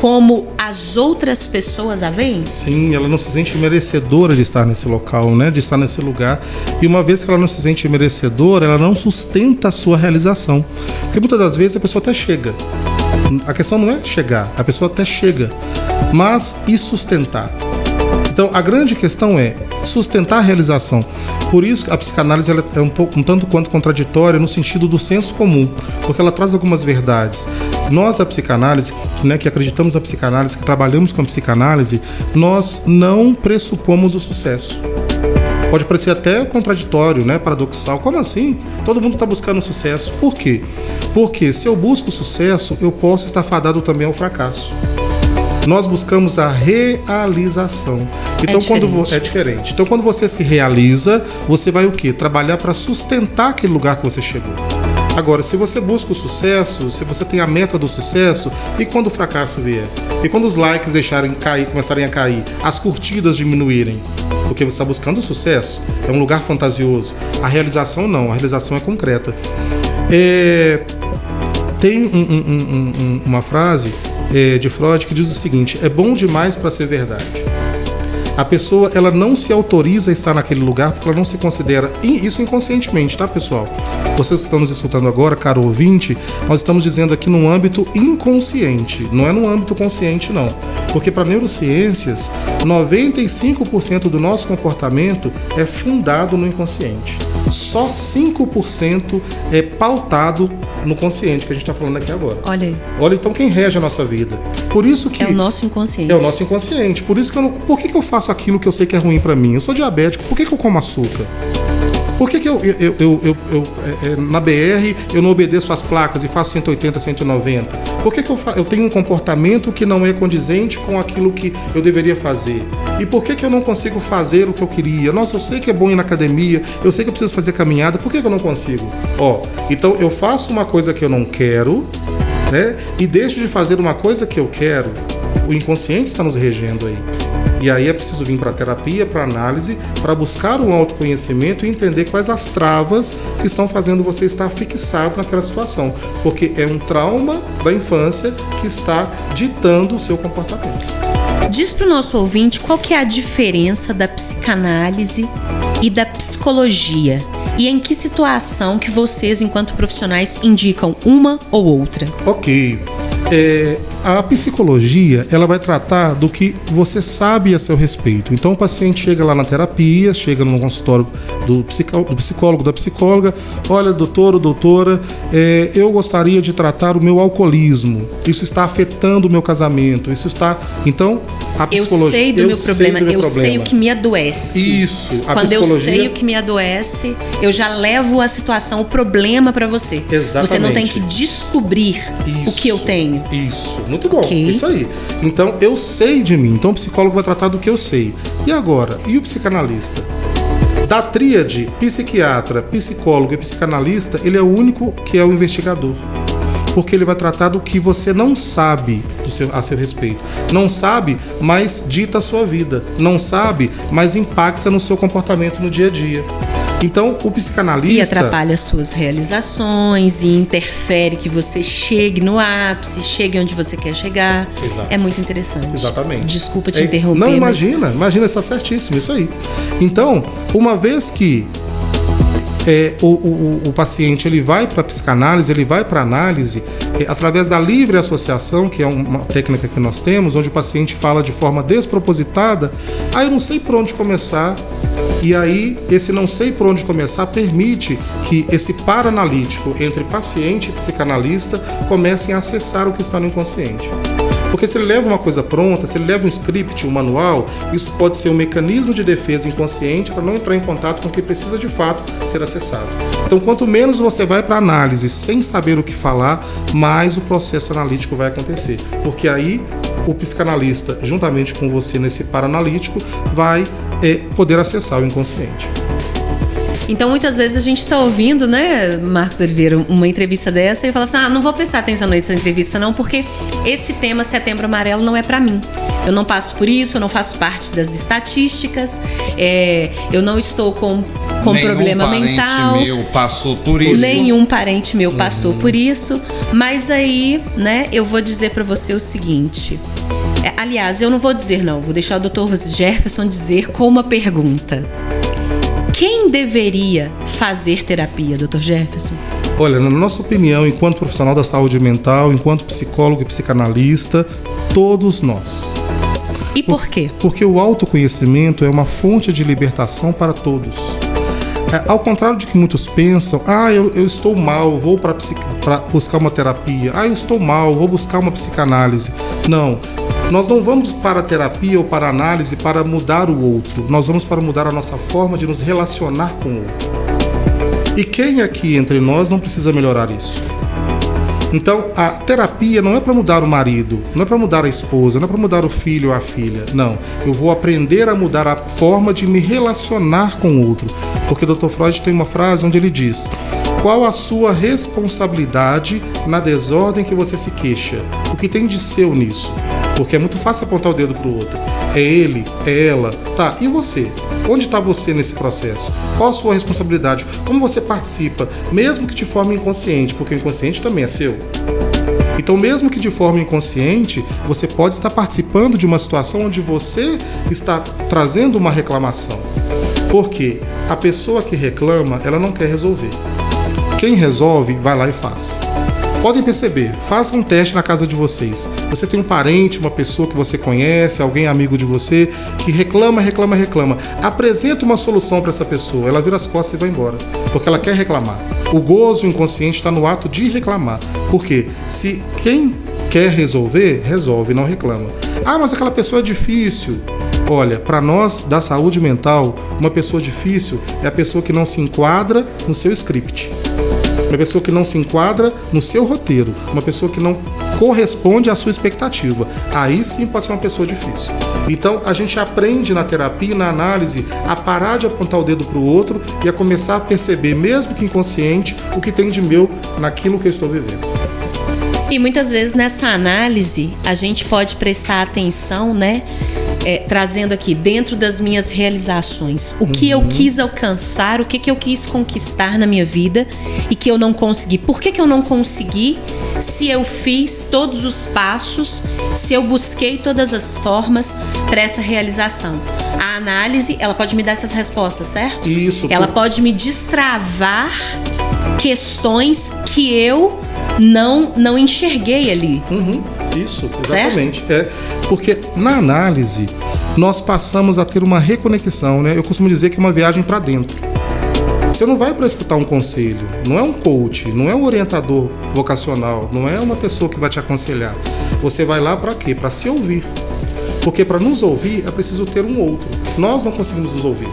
como as outras pessoas a veem? Sim, ela não se sente merecedora de estar nesse local, né? De estar nesse lugar. E uma vez que ela não se sente merecedora, ela não sustenta a sua realização. Porque muitas das vezes a pessoa até chega. A questão não é chegar, a pessoa até chega. Mas e sustentar? Então, a grande questão é sustentar a realização. Por isso, a psicanálise ela é um tanto quanto contraditória no sentido do senso comum, porque ela traz algumas verdades. Nós, da psicanálise, né, que acreditamos na psicanálise, que trabalhamos com a psicanálise, nós não pressupomos o sucesso. Pode parecer até contraditório, né, paradoxal. Como assim? Todo mundo está buscando sucesso. Por quê? Porque se eu busco sucesso, eu posso estar fadado também ao fracasso. Nós buscamos a realização. Então, é diferente. Então, quando você se realiza, você vai o quê? Trabalhar para sustentar aquele lugar que você chegou. Agora, se você busca o sucesso, se você tem a meta do sucesso, e quando o fracasso vier? E quando os likes começarem a cair, as curtidas diminuírem? Porque você está buscando o sucesso, é um lugar fantasioso. A realização não, a realização é concreta. Tem uma frase de Freud que diz o seguinte: é bom demais para ser verdade. A pessoa, ela não se autoriza a estar naquele lugar porque ela não se considera, isso inconscientemente, tá, pessoal? Vocês que estão nos escutando agora, caro ouvinte, nós estamos dizendo aqui num âmbito inconsciente, não é num âmbito consciente, não. Porque para neurociências, 95% do nosso comportamento é fundado no inconsciente. só 5% é pautado no consciente, que a gente está falando aqui agora. Olha aí. Olha, então quem rege a nossa vida? Por isso que... É o nosso inconsciente. É o nosso inconsciente. Por isso que por que eu faço aquilo que eu sei que é ruim para mim? Eu sou diabético, por que eu como açúcar? Por que eu na BR eu não obedeço às placas e faço 180, 190? Por que eu tenho um comportamento que não é condizente com aquilo que eu deveria fazer? E por que eu não consigo fazer o que eu queria? Nossa, eu sei que é bom ir na academia, eu sei que eu preciso fazer caminhada, por que eu não consigo? Então eu faço uma coisa que eu não quero, né? E deixo de fazer uma coisa que eu quero. O inconsciente está nos regendo aí. E aí é preciso vir para a terapia, para a análise, para buscar um autoconhecimento e entender quais as travas que estão fazendo você estar fixado naquela situação. Porque é um trauma da infância que está ditando o seu comportamento. Diz para o nosso ouvinte qual que é a diferença da psicanálise e da psicologia. E em que situação que vocês, enquanto profissionais, indicam uma ou outra? Ok. A psicologia, ela vai tratar do que você sabe a seu respeito. Então o paciente chega lá na terapia, chega no consultório do psicólogo, da psicóloga, olha, doutor ou doutora, eu gostaria de tratar o meu alcoolismo, isso está afetando o meu casamento, isso está... Então, a psicologia... Eu sei do meu problema, eu sei o que me adoece. Isso, a Quando psicologia... eu sei o que me adoece, eu já levo a situação, o problema para você. Exatamente. Você não tem que descobrir o que eu tenho. Isso, muito bom, Okay. Isso aí. Então, eu sei de mim, então o psicólogo vai tratar do que eu sei. E agora, e o psicanalista? Da tríade, psiquiatra, psicólogo e psicanalista, ele é o único que é o investigador. Porque ele vai tratar do que você não sabe a seu respeito. Não sabe, mas dita a sua vida. Não sabe, mas impacta no seu comportamento no dia a dia. Então, o psicanalista... E atrapalha as suas realizações e interfere que você chegue no ápice, chegue onde você quer chegar. Exato. É muito interessante. Exatamente. Desculpa te interromper. Não, imagina, está certíssimo, isso aí. Então, uma vez que o paciente ele vai para a psicanálise, ele vai para a análise, através da livre associação, que é uma técnica que nós temos, onde o paciente fala de forma despropositada, eu não sei por onde começar, e aí esse não sei por onde começar permite que esse paranalítico entre paciente e psicanalista comecem a acessar o que está no inconsciente. Porque se ele leva uma coisa pronta, se ele leva um script, um manual, isso pode ser um mecanismo de defesa inconsciente para não entrar em contato com o que precisa de fato ser acessado. Então, quanto menos você vai para a análise sem saber o que falar, mais o processo analítico vai acontecer. Porque aí o psicanalista, juntamente com você nesse paranalítico, vai poder acessar o inconsciente. Então, muitas vezes a gente está ouvindo, né, Marcos Oliveira, uma entrevista dessa e fala assim, não vou prestar atenção nessa entrevista não, porque esse tema Setembro Amarelo não é para mim. Eu não passo por isso, eu não faço parte das estatísticas, eu não estou com problema mental. Nenhum parente meu passou por isso. Nenhum parente meu passou por isso. Mas aí, né, eu vou dizer para você o seguinte... aliás, eu não vou dizer não, vou deixar o Dr. Jefferson dizer com uma pergunta. Quem deveria fazer terapia, Dr. Jefferson? Olha, na nossa opinião, enquanto profissional da saúde mental, enquanto psicólogo e psicanalista, todos nós. E por quê? Porque o autoconhecimento é uma fonte de libertação para todos. Ao contrário de que muitos pensam, eu estou mal, vou para buscar uma terapia. Eu estou mal, vou buscar uma psicanálise. Não. Nós não vamos para a terapia ou para a análise para mudar o outro. Nós vamos para mudar a nossa forma de nos relacionar com o outro. E quem aqui entre nós não precisa melhorar isso? Então, a terapia não é para mudar o marido, não é para mudar a esposa, não é para mudar o filho ou a filha. Não, eu vou aprender a mudar a forma de me relacionar com o outro. Porque o Dr. Freud tem uma frase onde ele diz: qual a sua responsabilidade na desordem que você se queixa? O que tem de seu nisso? Porque é muito fácil apontar o dedo para o outro. É ele, é ela. Tá, e você? Onde está você nesse processo? Qual a sua responsabilidade? Como você participa? Mesmo que de forma inconsciente, porque o inconsciente também é seu. Então, mesmo que de forma inconsciente, você pode estar participando de uma situação onde você está trazendo uma reclamação. Porque a pessoa que reclama, ela não quer resolver. Quem resolve, vai lá e faz. Podem perceber, façam um teste na casa de vocês. Você tem um parente, uma pessoa que você conhece, alguém amigo de você, que reclama. Apresenta uma solução para essa pessoa, ela vira as costas e vai embora, porque ela quer reclamar. O gozo inconsciente está no ato de reclamar. Por quê? Se quem quer resolver, resolve, não reclama. Ah, mas aquela pessoa é difícil. Olha, para nós da saúde mental, uma pessoa difícil é a pessoa que não se enquadra no seu script. Uma pessoa que não se enquadra no seu roteiro. Uma pessoa que não corresponde à sua expectativa. Aí sim pode ser uma pessoa difícil. Então a gente aprende na terapia e na análise a parar de apontar o dedo para o outro e a começar a perceber, mesmo que inconsciente, o que tem de meu naquilo que eu estou vivendo. E muitas vezes nessa análise a gente pode prestar atenção, né? Trazendo aqui dentro das minhas realizações o que eu quis alcançar, o que eu quis conquistar na minha vida e que eu não consegui. Por que eu não consegui? Se eu fiz todos os passos, se eu busquei todas as formas para essa realização. A análise, ela pode me dar essas respostas, certo? Isso. Ela pode me destravar questões que eu não enxerguei ali. Isso, exatamente. Porque na análise nós passamos a ter uma reconexão, né? Eu costumo dizer que é uma viagem para dentro. Você não vai para escutar um conselho, não é um coach, não é um orientador vocacional, não é uma pessoa que vai te aconselhar. Você vai lá para quê? Para se ouvir. Porque para nos ouvir é preciso ter um outro. Nós não conseguimos nos ouvir.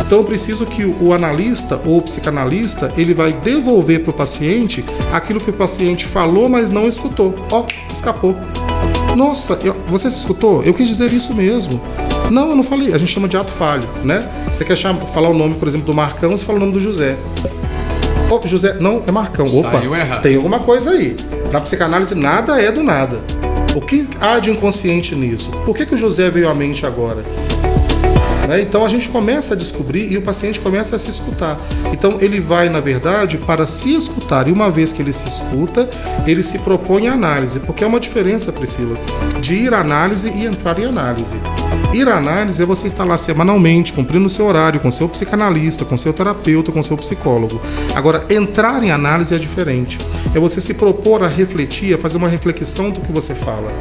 Então eu preciso que o analista ou o psicanalista, ele vai devolver para o paciente aquilo que o paciente falou, mas não escutou. Escapou. Nossa, você se escutou? Eu quis dizer isso mesmo. Não, eu não falei. A gente chama de ato falho, né? Você quer falar o nome, por exemplo, do Marcão, você fala o nome do José. José, não, é Marcão. Saiu errado. Tem alguma coisa aí. Na psicanálise, nada é do nada. O que há de inconsciente nisso? Por que o José veio à mente agora? Então a gente começa a descobrir e o paciente começa a se escutar. Então ele vai, na verdade, para se escutar. E uma vez que ele se escuta, ele se propõe a análise. Porque é uma diferença, Priscila, de ir à análise e entrar em análise. Ir à análise é você estar lá semanalmente, cumprindo o seu horário, com seu psicanalista, com seu terapeuta, com seu psicólogo. Agora, entrar em análise é diferente. É você se propor a refletir, a fazer uma reflexão do que você fala.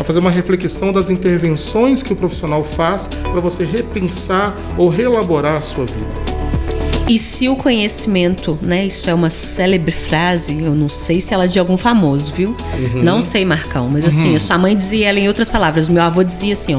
A fazer uma reflexão das intervenções que o profissional faz para você repensar ou reelaborar a sua vida. E se o conhecimento, né, isso é uma célebre frase, eu não sei se ela é de algum famoso, viu? Não sei, Marcão, mas assim, a sua mãe dizia ela em outras palavras, o meu avô dizia assim,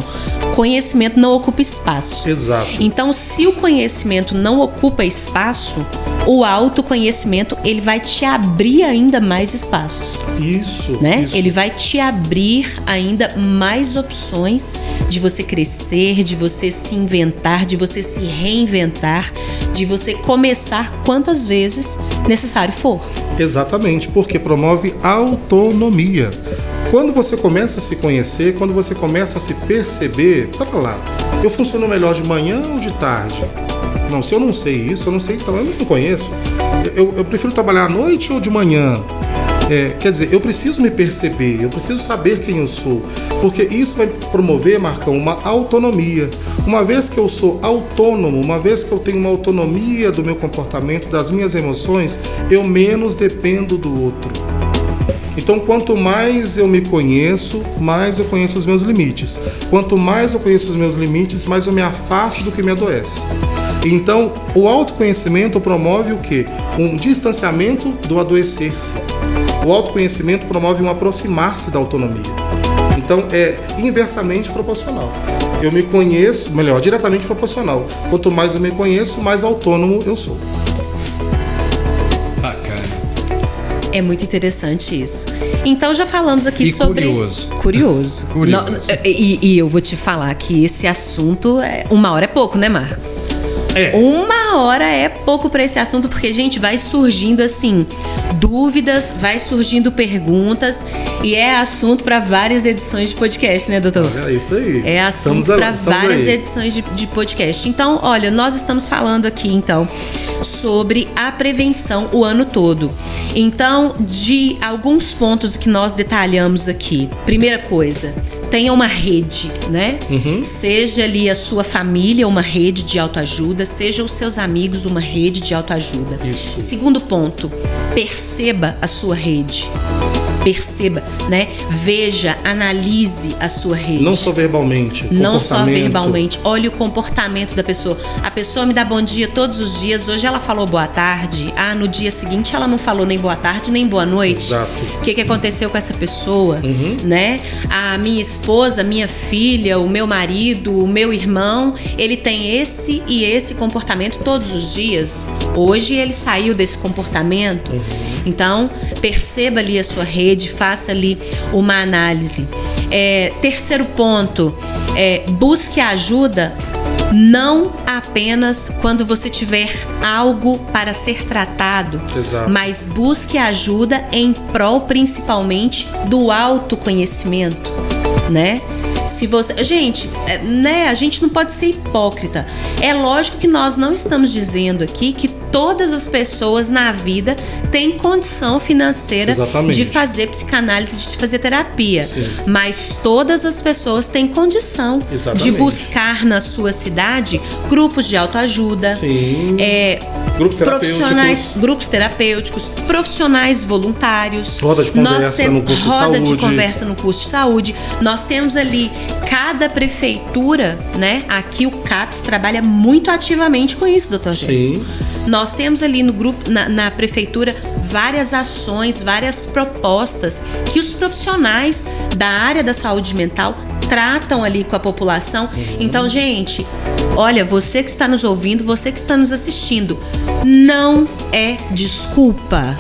conhecimento não ocupa espaço. Exato. Então, se o conhecimento não ocupa espaço, o autoconhecimento, ele vai te abrir ainda mais espaços. Isso, né? Isso. Ele vai te abrir ainda mais opções de você crescer, de você se inventar, de você se reinventar, de você começar quantas vezes necessário for. Exatamente, porque promove autonomia. Quando você começa a se conhecer, quando você começa a se perceber, pera lá, eu funciono melhor de manhã ou de tarde? Não, se eu não sei isso, eu não sei, então eu não conheço. Eu prefiro trabalhar à noite ou de manhã? Quer dizer, eu preciso me perceber, eu preciso saber quem eu sou, porque isso vai promover, Marcão, uma autonomia. Uma vez que eu sou autônomo, uma vez que eu tenho uma autonomia do meu comportamento, das minhas emoções, eu menos dependo do outro. Então, quanto mais eu me conheço, mais eu conheço os meus limites. Quanto mais eu conheço os meus limites, mais eu me afasto do que me adoece. Então, o autoconhecimento promove o quê? Um distanciamento do adoecer-se. O autoconhecimento promove um aproximar-se da autonomia. Então, é inversamente proporcional. Eu me conheço, melhor, diretamente proporcional. Quanto mais eu me conheço, mais autônomo eu sou. Bacana. É muito interessante isso. Então já falamos aqui sobre... Curioso. E eu vou te falar que esse assunto, 1 hora é pouco, né, Marcos? 1 hora é pouco para esse assunto, porque, gente, vai surgindo, assim, dúvidas, vai surgindo perguntas, e é assunto para várias edições de podcast, né, doutor? É isso aí. É assunto para várias edições de podcast. Então, olha, nós estamos falando aqui, então, sobre a prevenção o ano todo. Então, de alguns pontos que nós detalhamos aqui. Primeira coisa, tenha uma rede, né? Seja ali a sua família uma rede de autoajuda, seja os seus amigos uma rede de autoajuda. Isso. Segundo ponto, perceba a sua rede. Perceba, né? Veja, analise a sua rede. Não só verbalmente. Não só verbalmente. Olhe o comportamento da pessoa. A pessoa me dá bom dia todos os dias. Hoje ela falou boa tarde. No dia seguinte ela não falou nem boa tarde, nem boa noite. Exato. O que aconteceu com essa pessoa, né? A minha esposa, minha filha, o meu marido, o meu irmão, ele tem esse e esse comportamento todos os dias. Hoje ele saiu desse comportamento. Então, perceba ali a sua rede, faça ali uma análise. Terceiro ponto, busque ajuda não apenas quando você tiver algo para ser tratado, Exato. mas busque ajuda em prol principalmente do autoconhecimento, né? Se você, gente, né, a gente não pode ser hipócrita. É lógico que nós não estamos dizendo aqui que todas as pessoas na vida têm condição financeira Exatamente. de fazer psicanálise, de fazer terapia. Sim. Mas todas as pessoas têm condição Exatamente. de buscar na sua cidade grupos de autoajuda, Sim. Grupos terapêuticos, profissionais voluntários. Roda de conversa no posto de roda de saúde. conversa no posto de saúde. Nós temos ali cada prefeitura, né? Aqui o CAPS trabalha muito ativamente com isso, doutor Gênesis. Sim. Nós temos ali no grupo, na prefeitura, várias ações, várias propostas que os profissionais da área da saúde mental tratam ali com a população. Então, gente, olha, você que está nos ouvindo, você que está nos assistindo, não é desculpa.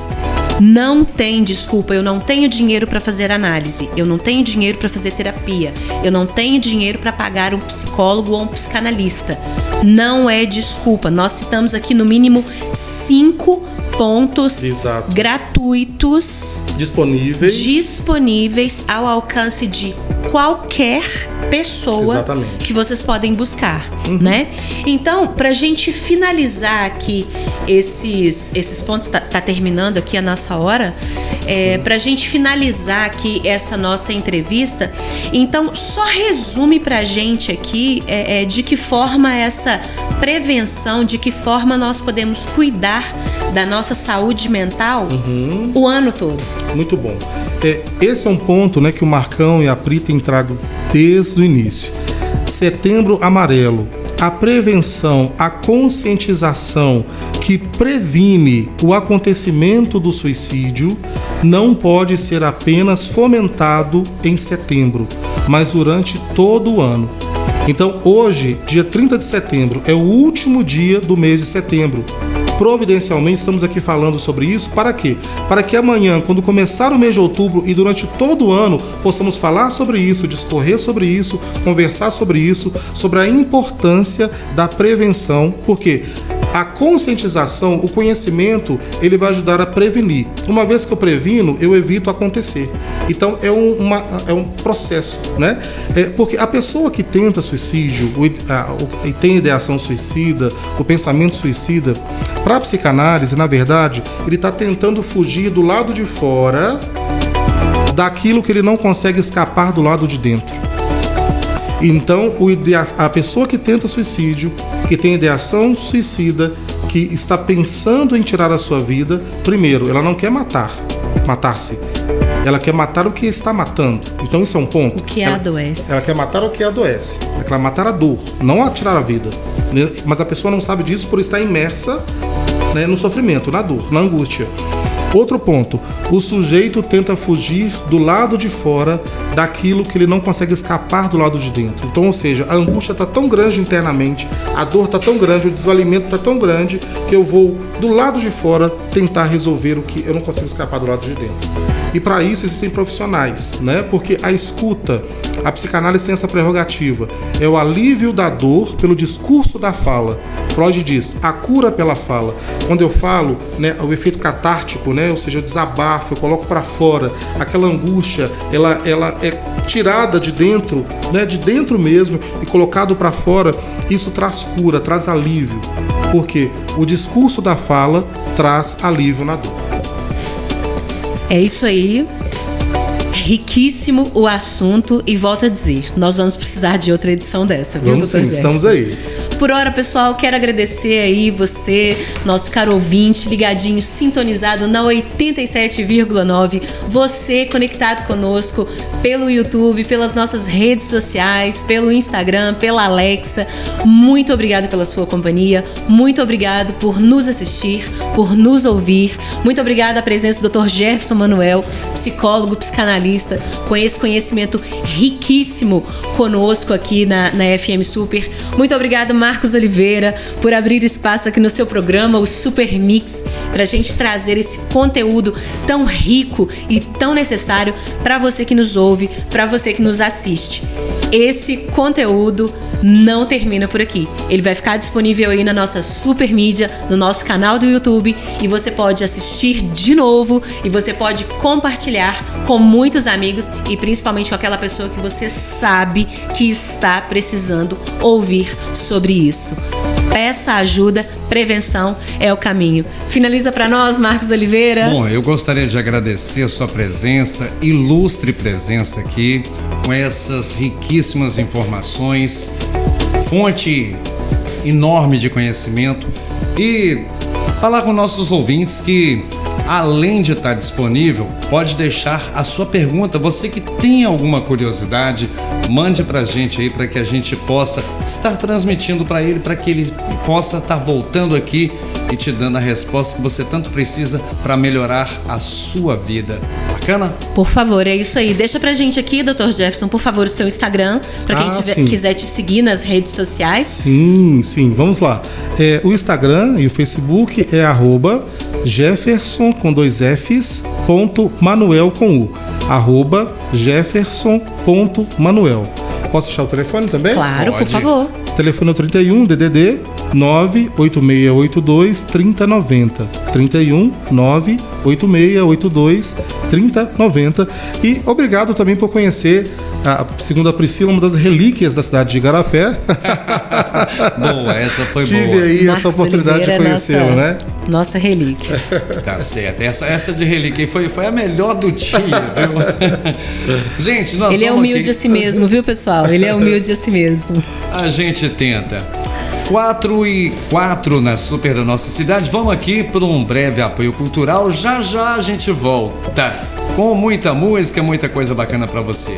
Não tem desculpa. Eu não tenho dinheiro para fazer análise, eu não tenho dinheiro para fazer terapia, eu não tenho dinheiro para pagar um psicólogo ou um psicanalista. Não é desculpa. Nós citamos aqui no mínimo 5 pontos Exato. gratuitos disponíveis ao alcance de qualquer pessoa. Exatamente. Que vocês podem buscar, né? Então, pra gente finalizar aqui esses pontos, tá terminando aqui a nossa hora, pra gente finalizar aqui essa nossa entrevista, então só resume pra gente aqui de que forma essa prevenção, de que forma nós podemos cuidar da nossa saúde mental o ano todo. Muito bom. Esse é um ponto, né, que o Marcão e a Pri têm trago desde o início. Setembro Amarelo. A prevenção, a conscientização que previne o acontecimento do suicídio não pode ser apenas fomentado em setembro, mas durante todo o ano. Então, hoje, dia 30 de setembro, é o último dia do mês de setembro. Providencialmente, estamos aqui falando sobre isso. Para quê? Para que amanhã, quando começar o mês de outubro e durante todo o ano, possamos falar sobre isso, discorrer sobre isso, conversar sobre isso, sobre a importância da prevenção, porque a conscientização, o conhecimento, ele vai ajudar a prevenir. Uma vez que eu previno, eu evito acontecer. Então, é um processo, né? Porque a pessoa que tenta suicídio e tem ideação suicida, o pensamento suicida, para a psicanálise, na verdade, ele está tentando fugir do lado de fora daquilo que ele não consegue escapar do lado de dentro. Então, a pessoa que tenta suicídio, que tem ideação suicida, que está pensando em tirar a sua vida, primeiro, ela não quer matar-se. Ela quer matar o que está matando. Então, isso é um ponto. O que adoece. Ela quer matar o que adoece. Ela quer matar a dor, não a tirar a vida. Mas a pessoa não sabe disso por estar imersa, né, no sofrimento, na dor, na angústia. Outro ponto, o sujeito tenta fugir do lado de fora daquilo que ele não consegue escapar do lado de dentro. Então, ou seja, a angústia está tão grande internamente, a dor está tão grande, o desvalimento está tão grande, que eu vou do lado de fora tentar resolver o que eu não consigo escapar do lado de dentro. E para isso existem profissionais, né? Porque a escuta, a psicanálise tem essa prerrogativa, é o alívio da dor pelo discurso da fala. Freud diz, a cura pela fala. Quando eu falo, né, o efeito catártico, né, ou seja, eu desabafo, eu coloco para fora, aquela angústia, ela é tirada de dentro, né, de dentro mesmo e colocado para fora, isso traz cura, traz alívio. Porque o discurso da fala traz alívio na dor. É isso aí. Riquíssimo o assunto e volto a dizer, nós vamos precisar de outra edição dessa, viu, Vamos Dr. sim, Gerson? estamos aí. Por hora, pessoal, quero agradecer aí você, nosso caro ouvinte, ligadinho, sintonizado na 87,9, você conectado conosco pelo YouTube, pelas nossas redes sociais, pelo Instagram, pela Alexa. Muito obrigado pela sua companhia, muito obrigado por nos assistir, por nos ouvir. Muito obrigada à presença do Dr. Jefferson Manuel, psicólogo, psicanalista, com esse conhecimento riquíssimo conosco aqui na FM Super. Muito obrigado, Marcos Oliveira, por abrir espaço aqui no seu programa, o Super Mix, para a gente trazer esse conteúdo tão rico e tão necessário para você que nos ouve, para você que nos assiste. Esse conteúdo não termina por aqui. Ele vai ficar disponível aí na nossa super mídia, no nosso canal do YouTube, e você pode assistir de novo e você pode compartilhar com muitos amigos e principalmente com aquela pessoa que você sabe que está precisando ouvir sobre isso. Peça ajuda, prevenção é o caminho. Finaliza para nós, Marcos Oliveira. Bom, eu gostaria de agradecer a sua presença, ilustre presença aqui, com essas riquíssimas informações, fonte enorme de conhecimento, e falar com nossos ouvintes que, além de estar disponível, pode deixar a sua pergunta. Você que tem alguma curiosidade, mande pra gente aí, para que a gente possa estar transmitindo para ele, para que ele possa estar voltando aqui e te dando a resposta que você tanto precisa para melhorar a sua vida. Bacana? Por favor, é isso aí. Deixa pra gente aqui, Dr. Jefferson, por favor, o seu Instagram, para quem quiser te seguir nas redes sociais. Sim, vamos lá. O Instagram e o Facebook é @Jefferson com 2 Fs, .Manuel com U. @Jefferson.Manuel. Posso deixar o telefone também? Claro, Pode. por favor. Telefone é 31 DDD 98682 3090. 31 98682 3090. E obrigado também por conhecer, segundo a Priscila, uma das relíquias da cidade de Igarapé. Boa, essa foi boa. Tive aí essa Marcos oportunidade Oliveira, de conhecê-lo, né? Nossa relíquia. Tá certo. Essa de relíquia foi a melhor do dia, viu? Gente, nós Ele é vamos humilde aqui. a si mesmo, viu, pessoal? Ele é humilde a si mesmo. A gente tenta. 4:04 na Super da nossa cidade. Vamos aqui por um breve apoio cultural. Já já a gente volta com muita música, muita coisa bacana pra você.